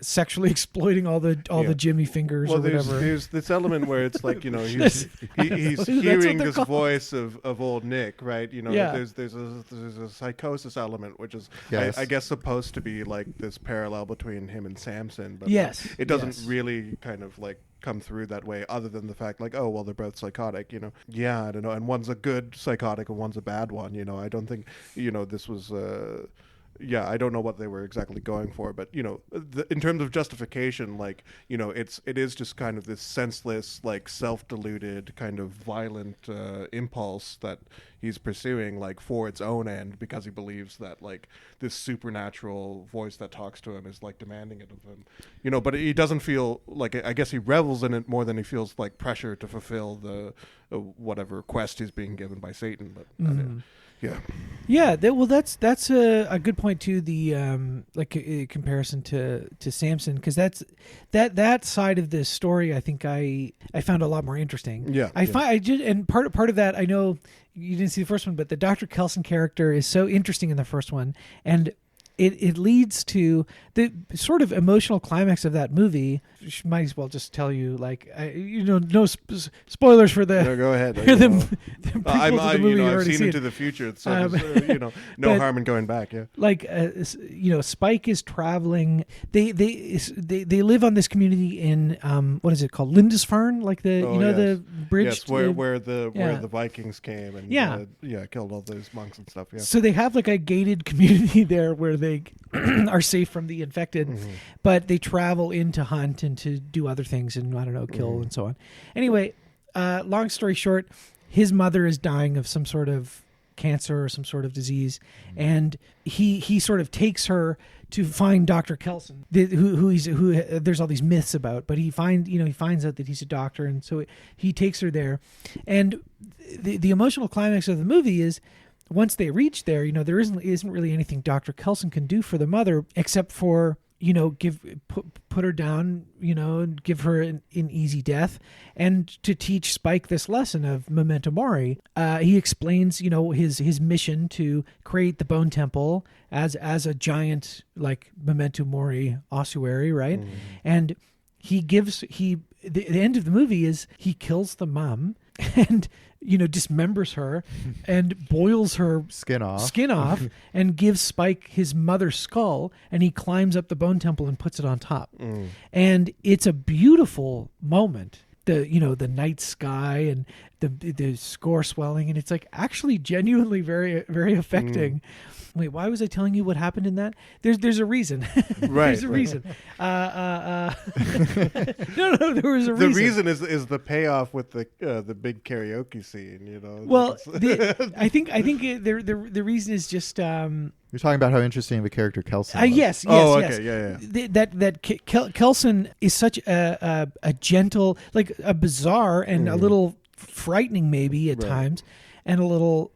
sexually exploiting all the Jimmy fingers or whatever. There's this element where it's like he's hearing this voice of old Nick, right? There's a psychosis element, which is I guess supposed to be like this parallel between him and Samson, but it doesn't really kind of like come through that way, other than the fact like, oh well, they're both psychotic, I don't know, and one's a good psychotic and one's a bad one. I don't think this was I don't know what they were exactly going for, but in terms of justification, like it is just kind of this senseless, like self-deluded kind of violent impulse that he's pursuing, like for its own end, because he believes that like this supernatural voice that talks to him is like demanding it of him, but he doesn't feel like, I guess he revels in it more than he feels like pressure to fulfill the whatever quest he's being given by Satan. But that's a good point too. The like a comparison to Samson, because that side of this story I think I found a lot more interesting. And part of that, I know you didn't see the first one, but the Dr. Kelson character is so interesting in the first one, and it leads to the sort of emotional climax of that movie. Might as well just tell you, like, no spoilers for the. No, go ahead. I've seen Into the Future, so no harm in going back. Yeah, like Spike is traveling. They live on this community in what is it called, Lindisfarne, like the bridge. Yes, where the Vikings came and killed all those monks and stuff. Yeah. So they have like a gated community there where they are safe from the infected, but they travel in to hunt and to do other things and, I don't know, kill and so on. Anyway, long story short, his mother is dying of some sort of cancer or some sort of disease, and he sort of takes her to find Dr. Kelson, who there's all these myths about, but he finds out that he's a doctor, and so he takes her there. And the emotional climax of the movie is, once they reach there, there isn't really anything Dr. Kelson can do for the mother except for put her down, and give her an easy death, and to teach Spike this lesson of memento mori. He explains, his mission to create the Bone Temple as a giant like memento mori ossuary, right? And the end of the movie is he kills the mom and dismembers her and boils her Skin off. And gives Spike his mother's skull, and he climbs up the bone temple and puts it on top. And it's a beautiful moment. The night sky and the score swelling, and it's like actually genuinely very, very affecting. Wait, why was I telling you what happened in that? There's a reason. Right. There's a reason. No, there was a reason. The reason is the payoff with the big karaoke scene. Well, I think the reason is just. You're talking about how interesting of a character Kelson was. Yes. Oh, okay, yeah. Kelson is such a gentle, like a bizarre and a little frightening maybe at times, and a little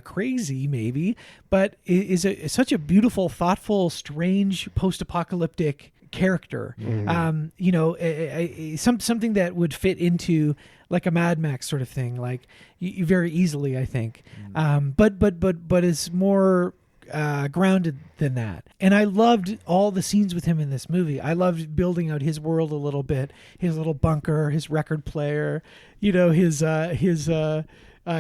crazy maybe, but is such a beautiful, thoughtful, strange, post-apocalyptic character. Something that would fit into like a Mad Max sort of thing, like you very easily, I think. But is more grounded than that. And I loved all the scenes with him in this movie. I loved building out his world a little bit, his little bunker, his record player, his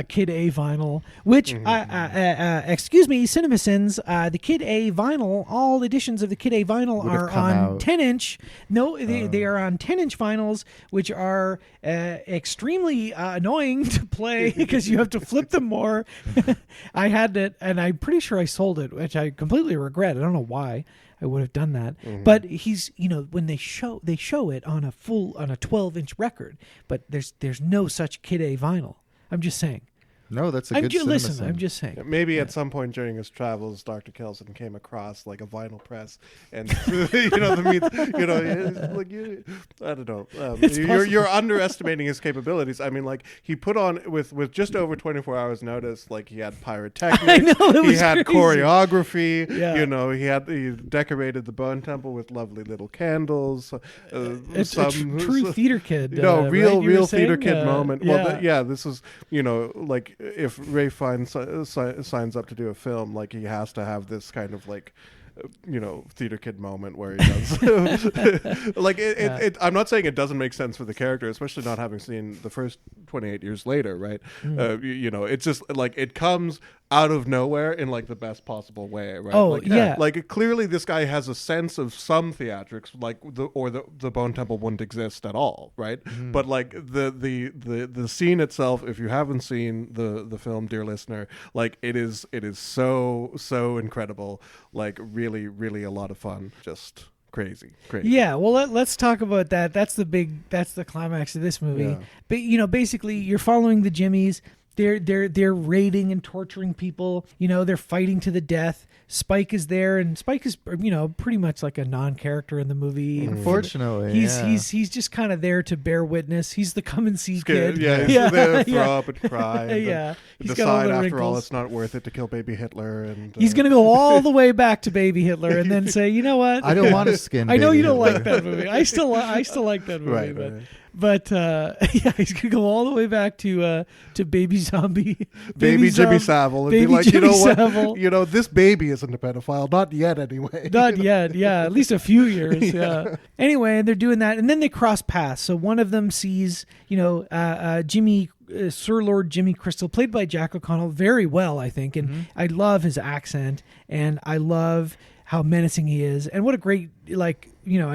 Kid A vinyl, which excuse me, CinemaSins, the Kid A vinyl, all editions of the Kid A vinyl are on 10-inch. No, they are on 10-inch vinyls, which are extremely annoying to play because you have to flip them more. I had it, and I'm pretty sure I sold it, which I completely regret. I don't know why I would have done that. But he's, when they show it on a 12-inch record, but there's no such Kid A vinyl. I'm just saying. No, that's a good listen, I'm just saying. Maybe at some point during his travels, Dr. Kelson came across like a vinyl press, and I don't know. You're underestimating his capabilities. I mean, like he put on with just over 24 hours notice. Like he had pyrotechnics, he had choreography. Yeah. He decorated the Bone Temple with lovely little candles. It's a true theater kid. Real theater kid moment. Yeah. Well, this is like. If Ray Fiennes signs up to do a film, like he has to have this kind of like, theater kid moment where he does like it. I'm not saying it doesn't make sense for the character, especially not having seen the first 28 years later, right? It's just like it comes out of nowhere in like the best possible way, right? Oh, yeah. Like clearly this guy has a sense of some theatrics, like the Bone Temple wouldn't exist at all, right? But like the scene itself, if you haven't seen the film, dear listener, like it is so incredible, like really a lot of fun, just crazy. Yeah, well, let's talk about that. That's the climax of this movie. Yeah. But basically you're following the Jimmies. They're raiding and torturing people. They're fighting to the death. Spike is there, and Spike is pretty much like a non-character in the movie. Unfortunately, he's just kind of there to bear witness. He's the come and see kid. Yeah, he's there to throw up and cry. And yeah, he's decide got all the after wrinkles. all it's not worth it to kill baby Hitler, and he's gonna go all the way back to baby Hitler and then say, you know what? I don't want to skin. I know baby you don't Hitler. like that movie. I still like that movie, right. But he's gonna go all the way back to baby zombie, baby Jimmy Savile, and baby be like, Jimmy you know Savile. what, this baby isn't a pedophile, not yet, anyway. Not yet, yeah, at least a few years. Yeah. Anyway, they're doing that, and then they cross paths. So one of them sees, Jimmy. Sir Lord Jimmy Crystal, played by Jack O'Connell, very well, I think, and I love his accent, and I love how menacing he is, and what a great, I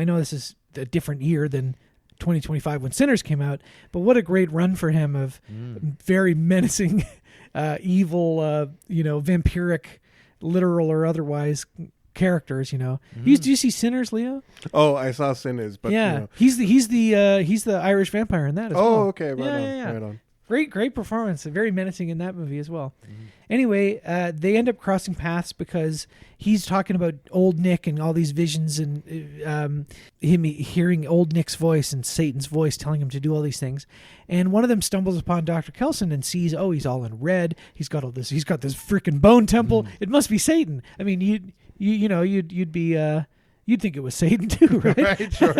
know this is a different year than 2025 when Sinners came out, but what a great run for him of very menacing, evil, vampiric, literal or otherwise characters. Do you see Sinners, Leo? Oh, I saw Sinners, but yeah, he's the Irish vampire in that as well. Oh, okay, right on. Great performance. Very menacing in that movie as well. Anyway, they end up crossing paths because he's talking about old Nick and all these visions, and him hearing old Nick's voice and Satan's voice telling him to do all these things. And one of them stumbles upon Dr. Kelson and sees, he's all in red. He's got all this. He's got this freaking bone temple. It must be Satan. I mean, you'd be. You'd think it was Satan too, right? Right, sure.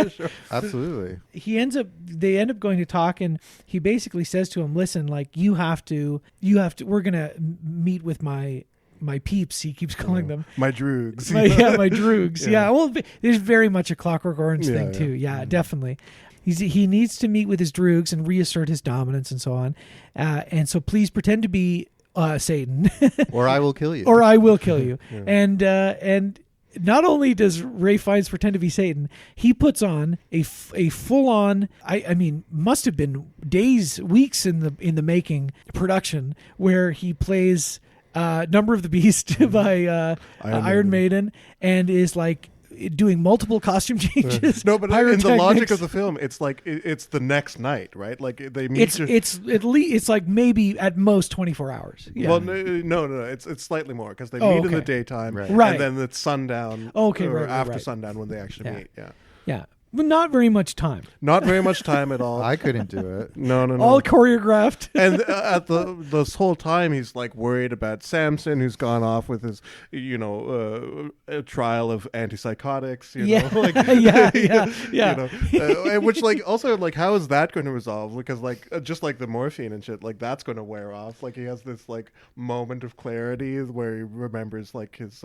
Absolutely. They end up going to talk, and he basically says to him, listen, like we're going to meet with my peeps, he keeps calling them. My droogs. My droogs. Yeah. Well, there's very much a Clockwork Orange thing too. Yeah, definitely. he needs to meet with his droogs and reassert his dominance and so on. And so please pretend to be Satan, Or I will kill you. or I will kill you. Yeah. And not only does Ray Fiennes pretend to be Satan, he puts on a full on, I mean, must have been days, weeks in the making production where he plays Number of the Beast by Iron Maiden and is like doing multiple costume changes. No, but in the pyrotechnics. logic of the film, it's like it's the next night, right? Like they meet. It's at least it's like maybe at most 24 hours. Yeah. Well, no. It's slightly more because they Oh, meet in the okay. daytime, Right. and then it's sundown. Okay, or right, after right. sundown when they actually Yeah. meet. Yeah, Yeah, but not very much time. not very much time at all. I couldn't do it. No. All choreographed. And at this whole time, he's like worried about Samson, who's gone off with his, trial of antipsychotics. You Yeah. know, like Yeah. and which like also like how is that going to resolve? Because like just like the morphine and shit, like that's going to wear off. Like he has this like moment of clarity where he remembers like his,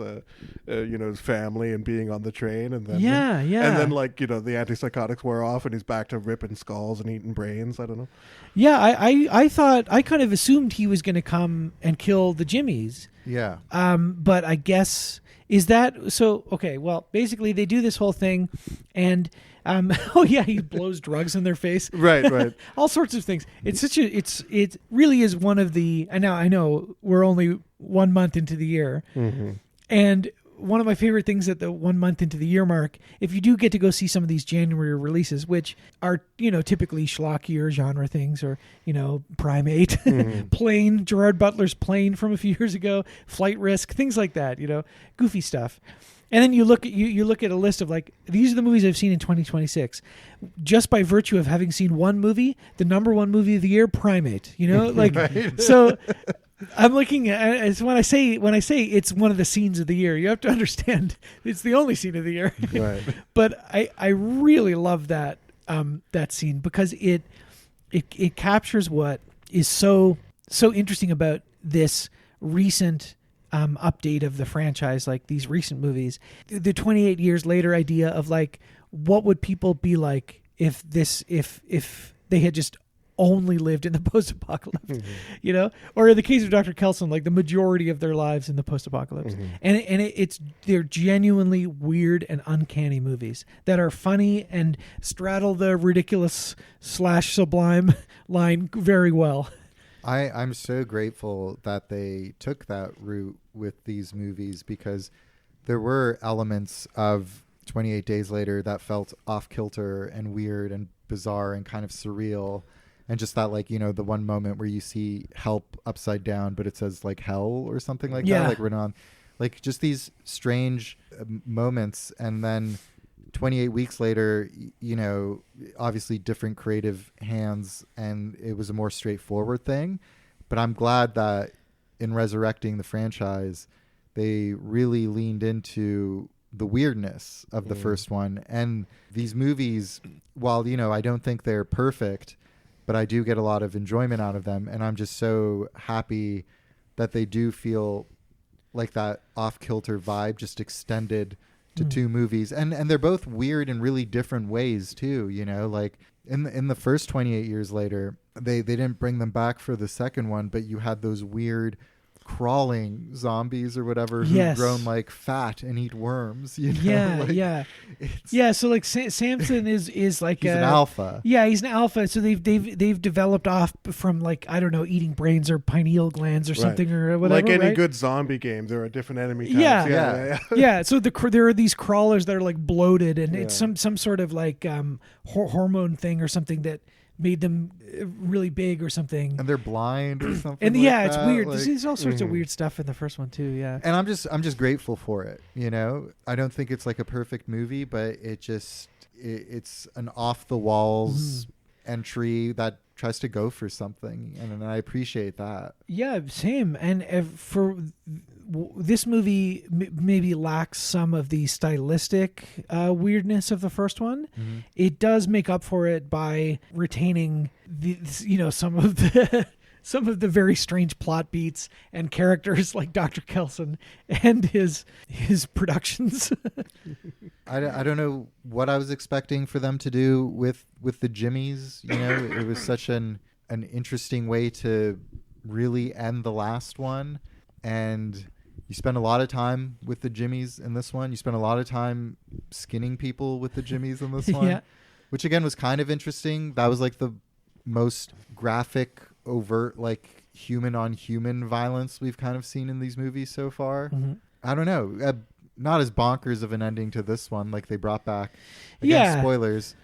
his family and being on the train, and then Yeah. and then like the antipsychotics wear off, and he's back to ripping skulls and eating brains. I don't know. Yeah, I thought, I kind of assumed he was going to come and kill the Jimmies. Yeah. But I guess, is that, so, okay, well, basically they do this whole thing and, he blows drugs in their face. Right. All sorts of things. It's it really is one of the, and now I know we're only 1 month into the year. Mm-hmm. And one of my favorite things at the 1 month into the year mark, if you do get to go see some of these January releases, which are, typically schlockier genre things, or, Primate, Plane, Gerard Butler's Plane from a few years ago, Flight Risk, things like that, goofy stuff. And then you look at a list of like, these are the movies I've seen in 2026. Just by virtue of having seen one movie, the number one movie of the year, Primate, like, Right. So I'm looking at it's when I say it's one of the scenes of the year, you have to understand it's the only scene of the year. Right. But I really love that scene because it captures what is so interesting about this recent update of the franchise, like these recent movies, the 28 years later idea of like, what would people be like if they had just only lived in the post-apocalypse, or in the case of Dr. Kelson, like the majority of their lives in the post-apocalypse. And they're genuinely weird and uncanny movies that are funny and straddle the ridiculous / sublime line very well. I'm so grateful that they took that route with these movies, because there were elements of 28 Days Later that felt off kilter and weird and bizarre and kind of surreal. And just that, like, the one moment where you see help upside down, but it says like hell or something like that, like written on, like just these strange moments. And then 28 weeks later, obviously different creative hands, and it was a more straightforward thing. But I'm glad that in resurrecting the franchise, they really leaned into the weirdness of the first one. And these movies, while, I don't think they're perfect, but I do get a lot of enjoyment out of them. And I'm just so happy that they do feel like that off-kilter vibe just extended to two movies. And they're both weird in really different ways too, like in the first 28 years later, they didn't bring them back for the second one, but you had those weird crawling zombies or whatever who've grown like fat and eat worms. So like Samson is like he's an alpha. Yeah, he's an alpha. So they've developed off from, like, I don't know, eating brains or pineal glands or something or whatever. Like any right? good zombie game, there are different enemy types. Yeah. Yeah. So there are these crawlers that are like bloated, and it's some sort of like hormone thing or something that made them really big or something, and they're blind or something. And like it's that. weird. Like, There's all sorts of weird stuff in the first one too. Yeah, and I'm just grateful for it. I don't think it's like a perfect movie, but it's an off the walls entry that tries to go for something, and I appreciate that. Yeah, same. And this movie maybe lacks some of the stylistic weirdness of the first one. It does make up for it by retaining some of some of the very strange plot beats and characters like Dr. Kelson and his productions. I don't know what I was expecting for them to do with the Jimmies. You know, it was such an interesting way to really end the last one. And you spend a lot of time with the Jimmies in this one. You spend a lot of time skinning people with the Jimmies in this one, Yeah. which again was kind of interesting. That was like the most graphic, overt, like human on human violence we've kind of seen in these movies so far. Mm-hmm. I don't know. Not as bonkers of an ending to this one. Like they brought back, again, spoilers,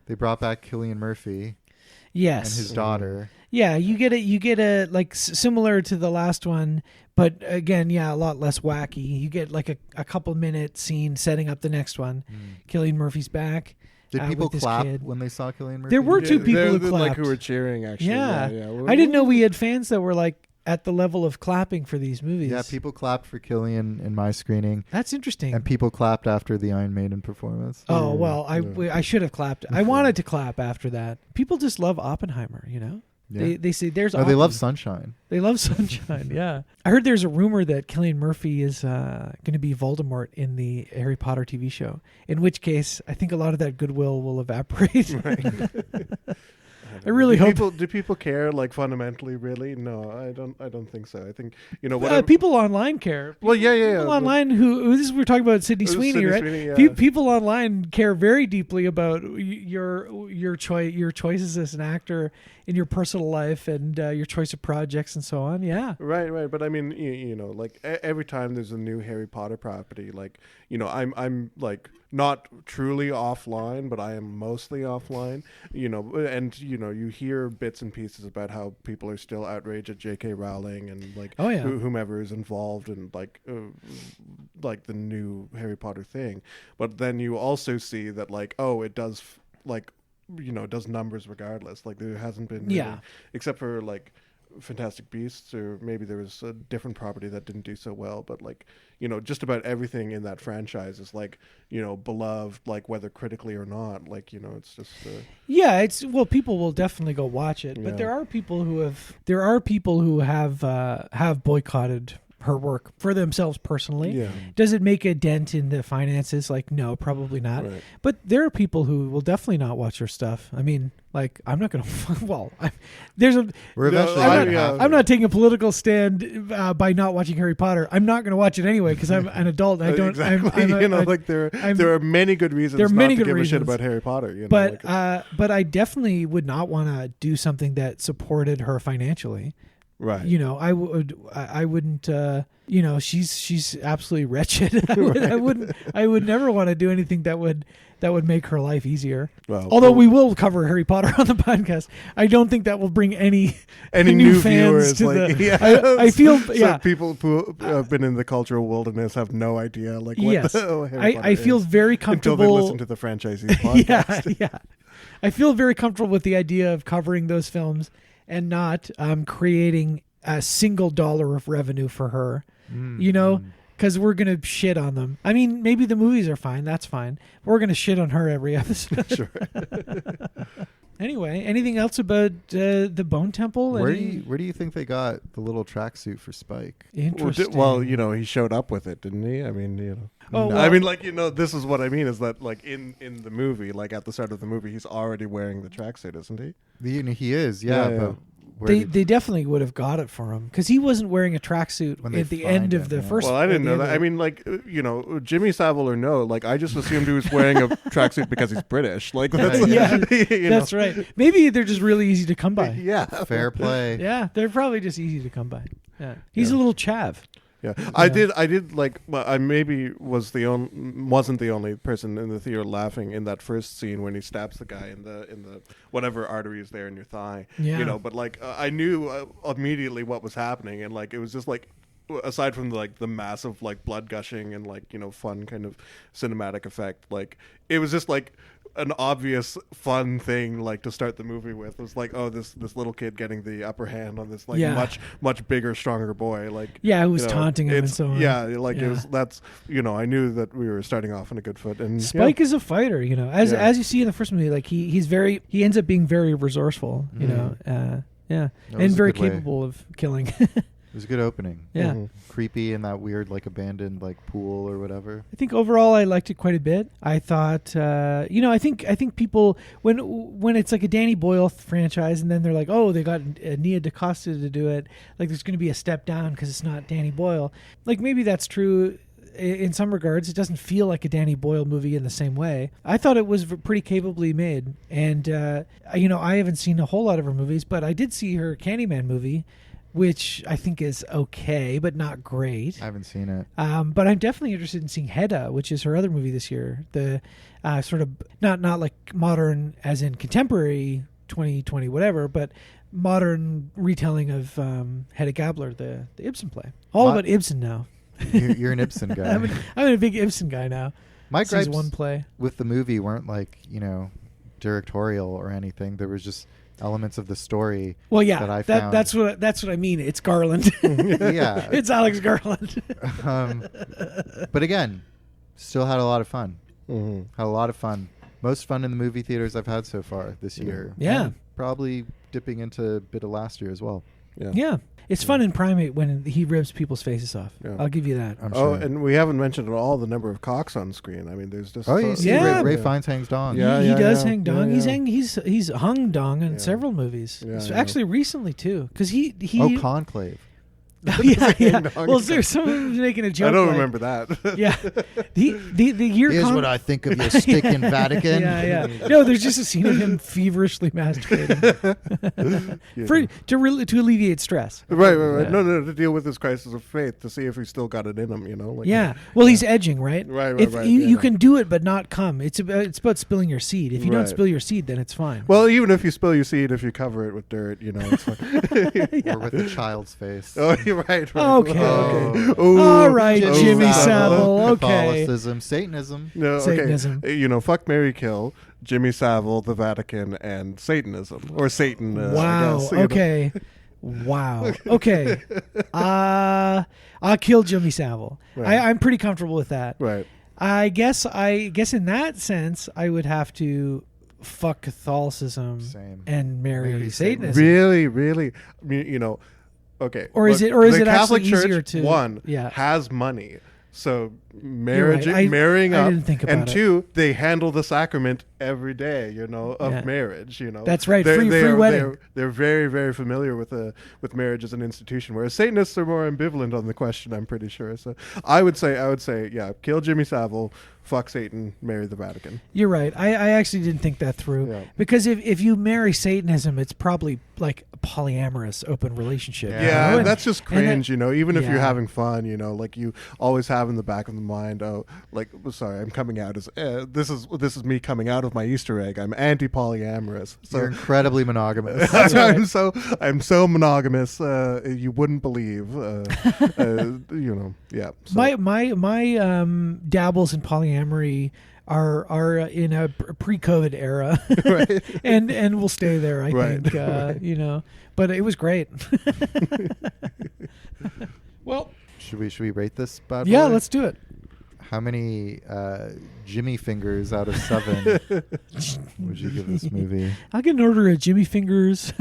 they brought back Cillian Murphy Yes. and his daughter. Yeah, you get a like similar to the last one, but again, yeah, a lot less wacky. You get like a couple minute scene setting up the next one. Cillian Murphy's back. Did people with this clap kid. when they saw Cillian Murphy? There were two people who like clapped. who were cheering. Actually, Yeah. I didn't know we had fans that were like at the level of clapping for these movies. Yeah, people clapped for Cillian in my screening, That's interesting. and people clapped after the Iron Maiden performance. Oh well, I should have clapped. I wanted to clap after that. People just love Oppenheimer, you know. Yeah. They say there's. Oh, they love Oppen. Sunshine. They love Sunshine. Yeah, I heard there's a rumor that Cillian Murphy is going to be Voldemort in the Harry Potter TV show. In which case, I think a lot of that goodwill will evaporate. I really hope Do people care, like, fundamentally? Really? No, I don't think so. I think, you know, people online care. Well, yeah. People online who this is we're talking about Sydney Sweeney, Sydney right? Sweeney, yeah. People online care very deeply about your choices as an actor in your personal life and your choice of projects and so on. Yeah, Right. But I mean, you know, like every time there's a new Harry Potter property, like, you know, I'm like not truly offline, but I am mostly offline, you know, and, you know, you hear bits and pieces about how people are still outraged at J.K. Rowling and like whomever is involved in like the new Harry Potter thing. But then you also see that like, oh, it does like, you know, it does numbers regardless. Like there hasn't been really, except for like Fantastic Beasts, or maybe there was a different property that didn't do so well, but like, you know, just about everything in that franchise is like, you know, beloved, like whether critically or not. Like, you know, it's just people will definitely go watch it, but Yeah. there are people who have boycotted her work for themselves personally. Yeah. Does it make a dent in the finances? Like, no, probably not. Right. But there are people who will definitely not watch her stuff. I mean, like, I'm not going to. Well, We're eventually I'm gonna have I'm to. not taking a political stand by not watching Harry Potter. I'm not going to watch it anyway because I'm an adult. And I don't. Exactly. You know, like there are many good reasons there are not many to good give a shit reasons. about Harry Potter. You know, But like, but I definitely would not want to do something that supported her financially. right. You know, I wouldn't. You know, she's absolutely wretched. I would never want to do anything that would make her life easier. Well, Although we will cover Harry Potter on the podcast, I don't think that will bring any new fans viewers, to like, the. yeah. I feel So people who have been in the cultural wilderness have no idea, like, what Yes. the Harry Potter I feel is very until comfortable. they listen to the franchisee's podcast. yeah. I feel very comfortable with the idea of covering those films and not creating a single dollar of revenue for her. You know, because we're going to shit on them. I mean, maybe the movies are fine. That's fine. We're going to shit on her every episode. Sure. Anyway, anything else about the Bone Temple? Where do you think they got the little tracksuit for Spike? Interesting. Well, you know, he showed up with it, didn't he? I mean, you know. Oh, No. well, I mean, like, you know, this is what I mean is that, like, in the movie, like, at the start of the movie, he's already wearing the tracksuit, isn't he? He is, yeah. Yeah. But where they definitely would have got it for him because he wasn't wearing a tracksuit When they at the find end of him, the yeah. first. Well, I didn't at the know end that. of I mean, like, you know, Jimmy Savile or no, like, I just assumed he was wearing a tracksuit because he's British. Like, that's, Yeah, you that's know. right. Maybe they're just really easy to come by. Yeah. fair play. Yeah, they're probably just easy to come by. Yeah, he's a little chav. Yeah, I did like. Well, I maybe wasn't the only person in the theater laughing in that first scene when he stabs the guy in the whatever artery is there in your thigh. Yeah. You know, but like I knew immediately what was happening, and like it was just like, aside from like the massive like blood gushing and like, you know, fun kind of cinematic effect, like it was just like an obvious fun thing like to start the movie with. It was like, oh, this little kid getting the upper hand on this like much bigger, stronger boy. Like, Yeah, who was you know, taunting him and it's- so on. Yeah, like Yeah. it was. That's, you know, I knew that we were starting off on a good foot. And Spike is a fighter, you know. As Yeah. as you see in the first movie, like he ends up being very resourceful, you know. Yeah, That was and a very good way. capable of killing. It was a good opening. Yeah. Mhm. Creepy in that weird like abandoned like pool or whatever. I think overall I liked it quite a bit. I thought, I think people when it's like a Danny Boyle franchise, and then they're like, oh, they got Nia DaCosta to do it. Like, there's going to be a step down because it's not Danny Boyle. Like, maybe that's true in some regards. It doesn't feel like a Danny Boyle movie in the same way. I thought it was pretty capably made, and I haven't seen a whole lot of her movies, but I did see her Candyman movie, which I think is okay, but not great. I haven't seen it. But I'm definitely interested in seeing Hedda, which is her other movie this year. The sort of not like modern as in contemporary 2020 whatever, but modern retelling of Hedda Gabler, the Ibsen play. All about Ibsen now. You're an Ibsen guy. I'm a big Ibsen guy now. My Sees gripes one play. with the movie weren't like, directorial or anything. There was just elements of the story. Well, yeah, that I found. that's what I mean. It's Garland. Yeah. It's Alex Garland. But again, still had a lot of fun. Mhm. Had a lot of fun. Most fun in the movie theaters I've had so far this year. Yeah. And probably dipping into a bit of last year as well. Yeah. Yeah, it's fun in Primate when he rips people's faces off. Yeah. I'll give you that. I'm Oh, sure. and we haven't mentioned at all the number of cocks on screen. I mean, there's just Oh, you see Yeah. Ray Fiennes hangs dong. Yeah. he does yeah. hang dong. Yeah, yeah. He's hung dong in Yeah. several movies. Yeah, So yeah. actually, recently too, because he. Oh, Conclave. yeah. Hang dong. Well, there's someone making a joke. I don't like- remember that. Yeah, the year. Here's what I think of your stinking Vatican. Yeah. No, there's just a scene of him feverishly masturbating to alleviate stress. Right. Yeah. No, to deal with his crisis of faith, to see if he's still got it in him, Like, Yeah. Well, he's edging, right? Right, If right, you yeah. can do it but not come. It's about spilling your seed. If you don't Right. spill your seed, then it's fine. Well, even if you spill your seed, if you cover it with dirt, it's fine. Or with a child's face. Oh, you're right. Okay. Oh. Ooh. All right, Jimmy Jimmy Savile. Savile. Okay. Catholicism, Satanism. No, okay. Satanism. Fuck, marry, kill, Jimmy Savile, the Vatican, and Satanism. Or Satan, Wow. I guess, Okay. Wow. Okay. I'll kill Jimmy Savile. Right. I'm pretty comfortable with that. Right. I guess in that sense I would have to fuck Catholicism Same. and marry Marry Satanism. Really, really, I mean, okay. Or is look, it- or is the it Catholic actually Church, easier to- one, Yeah. has money. So right. marrying I up, didn't think and about it. two, they handle the sacrament every day, of Yeah. marriage. That's right, They're- free they're- wedding. They're very, very familiar with marriage as an institution, whereas Satanists are more ambivalent on the question. I'm pretty sure. So I would say, yeah, kill Jimmy Savile, fuck Satan, marry the Vatican. You're right. I actually didn't think that through. Yeah. Because if you marry Satanism, it's probably like a polyamorous open relationship. Yeah. you Yeah, know? And- that's just and that- cringe, even if you're yeah. having fun, like you always have in the back of the mind, sorry, I'm coming out as this is me coming out of my Easter egg. I'm anti-polyamorous. So You're incredibly monogamous. I'm so monogamous. You wouldn't believe. Yeah. So. My dabbles in polyamory are in a pre-COVID era, Right. and will stay there. I Right. think but it was great. Well, Should we rate this bad boy? yeah, let's do it. How many Jimmy fingers out of 7 would you give this movie? I'll get an order of Jimmy Fingers,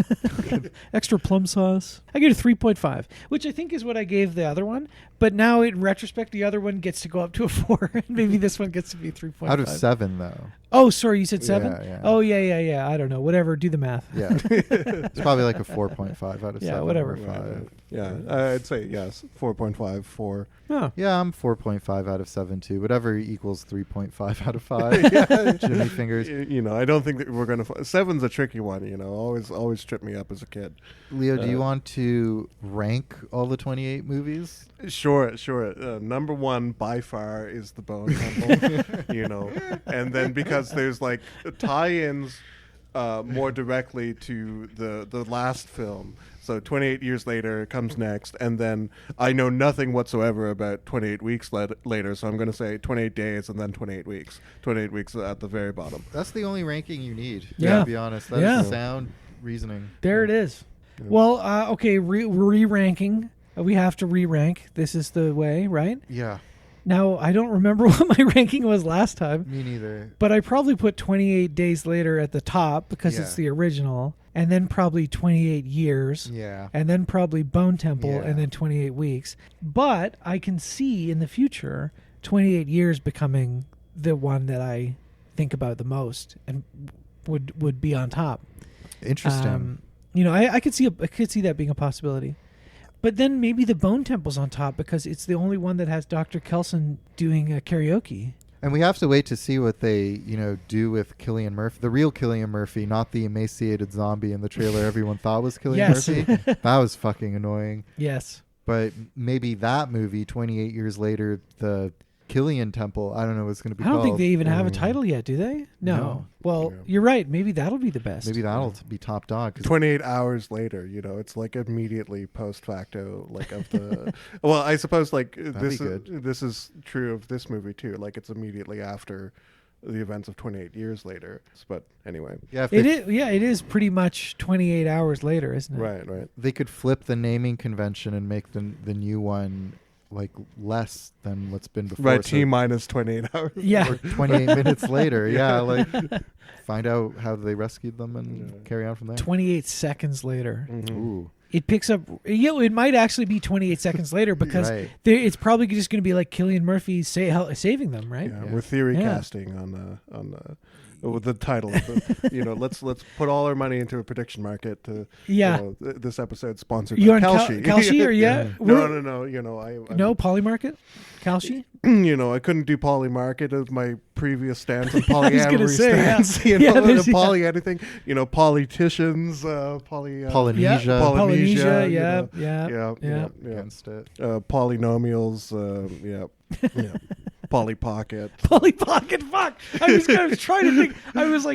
extra plum sauce. I get a 3.5, which I think is what I gave the other one. But now, in retrospect, the other one gets to go up to a 4, and maybe this one gets to be 3.5. Out of 7, though. Oh, sorry, you said 7? Yeah. Oh, yeah. I don't know. Whatever. Do the math. Yeah. It's probably like a 4.5 out of 7. Yeah, whatever. Or 5. Yeah, I'd say yes, 4.5, 4. Oh. Yeah, I'm 4.5 out of 7 too. Whatever equals 3.5 out of 5. Yeah. Jimmy fingers. I don't think that we're gonna. 7's a tricky one. Always tripped me up as a kid. Leo, do you want to rank all the 28 movies? Sure. Number 1 by far is the Bone Temple. And then because there's like tie-ins more directly to the last film. So 28 years later comes next, and then I know nothing whatsoever about 28 weeks later, so I'm going to say 28 days and then 28 weeks. 28 weeks at the very bottom. That's the only ranking you need, Yeah. to be honest. That's Yeah. sound reasoning. There it is. Yeah. Well, okay, re-ranking. We have to re-rank. This is the way, right? Yeah, Now, I don't remember what my ranking was last time, me neither. but I probably put 28 Days Later at the top because Yeah. it's the original. and then probably 28 years. Yeah. And then probably Bone Temple, Yeah. and then 28 weeks. But I can see in the future 28 years becoming the one that I think about the most and would be on top. Interesting. I could see that being a possibility. But then maybe the Bone Temple's on top because it's the only one that has Dr. Kelson doing karaoke. And we have to wait to see what they, do with Cillian Murphy, the real Cillian Murphy, not the emaciated zombie in the trailer everyone thought was Cillian Yes. Murphy. That was fucking annoying. Yes. But maybe that movie, 28 years later, the Cillian Temple, I don't know what's going to be I don't called. think they even have a title yet, do they? No. Well, Yeah. you're right. Maybe that'll be the best. Maybe that'll be top dog. 'Cause 28 hours later, it's like immediately post facto, like of the. Well, I suppose like be good. this is true of this movie too. Like it's immediately after the events of 28 years later. But anyway, yeah, if It is. Yeah, it is pretty much 28 hours later, isn't it? right. they could flip the naming convention and make the new one like less than what's been before. Right, so- T minus 28 hours. Yeah. or 28 minutes later. Yeah, like find out how they rescued them and carry on from there. 28 seconds later. Mhm. Ooh. It picks up. It might actually be 28 seconds later because Right. it's probably just going to be like Cillian Murphy saving them, right? Yeah, Yeah. we're theory Yeah. casting with the title of the, let's put all our money into a prediction market to Yeah. this episode sponsored You by on Kalshi. Kalshi or yeah? No, I No, Polymarket? Kalshi? I couldn't do Polymarket as my previous stance on polyamory gonna say, yeah. stance. there's- Poly anything. Politicians, Polynesia. Polynesia, you yeah. know, yeah. Against it. Polynomials, yeah. Polly Pocket. Polly Pocket, fuck! I was trying to think. I was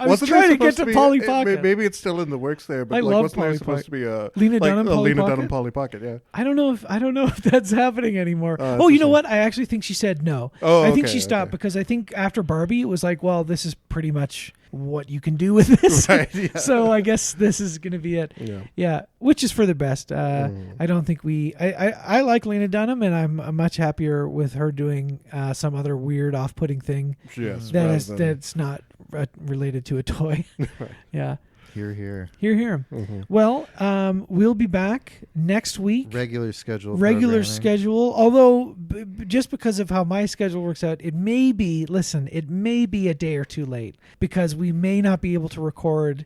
Wasn't trying there to get supposed to be- Polly Pocket. Maybe it's still in the works there, but I like, love wasn't there Polly supposed to be a Lena like Dunham, a Polly Lena Pocket? Dunham Polly Pocket? Yeah. I don't know if that's happening anymore. It's Oh, you a know shame. what? I actually think she said no. Oh, I think okay, she stopped okay. because I think after Barbie, it was like, well, this is pretty much what you can do with this. Right, yeah. So I guess this is going to be it. Yeah. Yeah, which is for the best. I don't think I like Lena Dunham, and I'm much happier with her doing some other weird, off-putting thing Yes. rather than- that's not related to a toy. Yeah, Here, here. here. Mhm. Well, we'll be back next week. Regular schedule. Regular programming. schedule. Although, just because of how my schedule works out, it may be a day or two late because we may not be able to record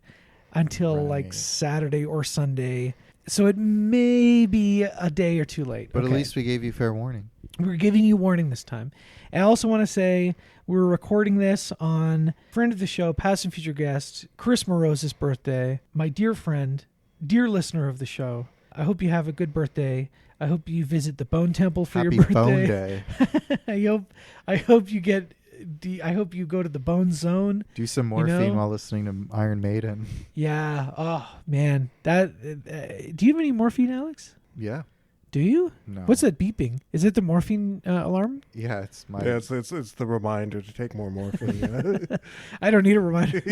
until like Right. Saturday or Sunday. So it may be a day or two late. But Okay. at least we gave you fair warning. We're giving you warning this time. I also want to say we're recording this on friend of the show, past and future guest, Chris Morose's birthday. My dear friend, dear listener of the show. I hope you have a good birthday. I hope you visit the Bone Temple for Happy your birthday. Bone Day. I hope you go to the Bone Zone. Do some morphine know? while listening to Iron Maiden. Yeah. Oh man, that. Do you have any morphine, Alex? Yeah. Do you? No. What's that beeping? Is it the morphine alarm? Yeah, it's my. Yeah, it's the reminder to take more morphine. I don't need a reminder.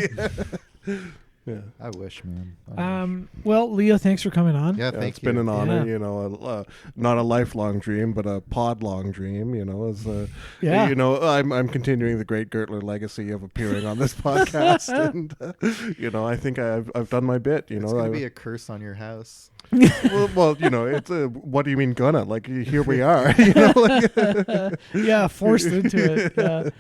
Yeah. I wish, man. I wish. Well, Leo, thanks for coming on. Yeah, Yeah, thank it's you. been an honor, Yeah. not a lifelong dream, but a pod-long dream, as Yeah. I'm continuing the great Gertler legacy of appearing on this podcast, and I think I've done my bit. It's gonna be a curse on your house. well, it's what do you mean gonna? Like, here we are, like, Yeah, forced into it. Yeah.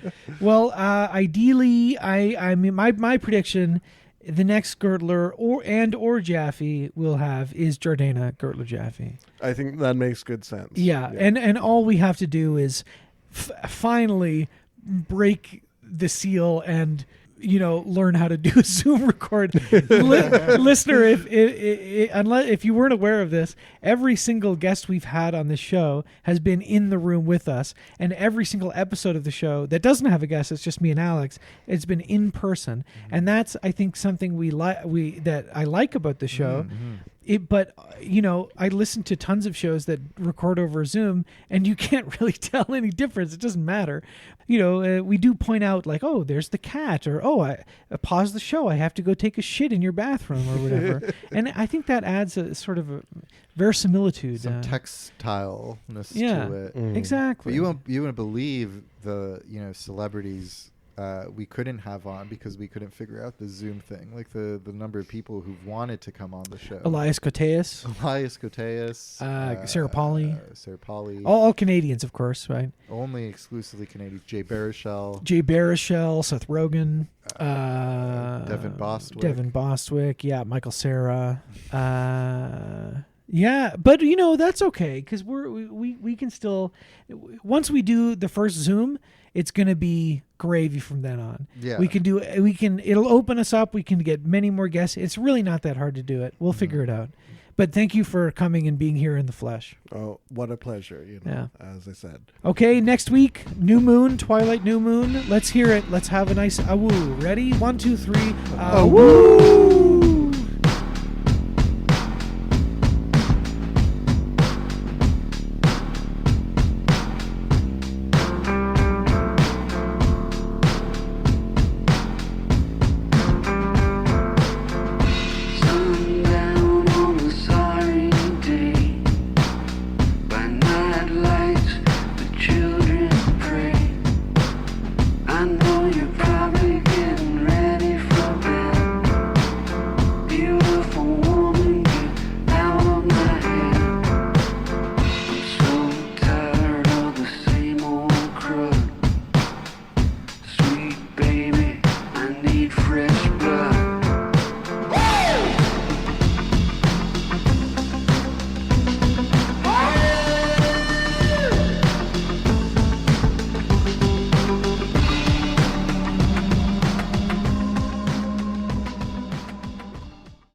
Well, ideally, I mean, my prediction, the next Gertler or Jaffe we'll have is Jordana Gertler Jaffe. I think that makes good sense. Yeah, and all we have to do is finally break the seal and learn how to do a Zoom record. Listener, if you weren't aware of this, every single guest we've had on this show has been in the room with us, and every single episode of the show that doesn't have a guest, it's just me and Alex, it's been in person. And that's, I think, something that I like about the show. But I listen to tons of shows that record over Zoom, and you can't really tell any difference. It doesn't matter. We do point out, like, oh, there's the cat, or oh, I pause the show. I have to go take a shit in your bathroom, or whatever. And I think that adds a sort of a verisimilitude, Some textileness yeah. to it. Mm. Exactly. But you wouldn't believe the celebrities we couldn't have on because we couldn't figure out the Zoom thing. Like the number of people who've wanted to come on the show. Elias Koteas, Sarah Pauly. Sarah Pauly. All Canadians, of course, right? Only exclusively Canadian. Jay Baruchel. Seth Rogen. Devin Bostwick. Yeah, Michael Cera. Yeah, but that's okay because we can still, once we do the first Zoom, it's gonna be gravy from then on. Yeah, it'll open us up. We can get many more guests. It's really not that hard to do it. We'll figure it out. But thank you for coming and being here in the flesh. Oh, what a pleasure! As I said. Okay, next week, new moon, twilight, new moon. Let's hear it. Let's have a nice awoo. Ready? 1, 2, 3. Awoo!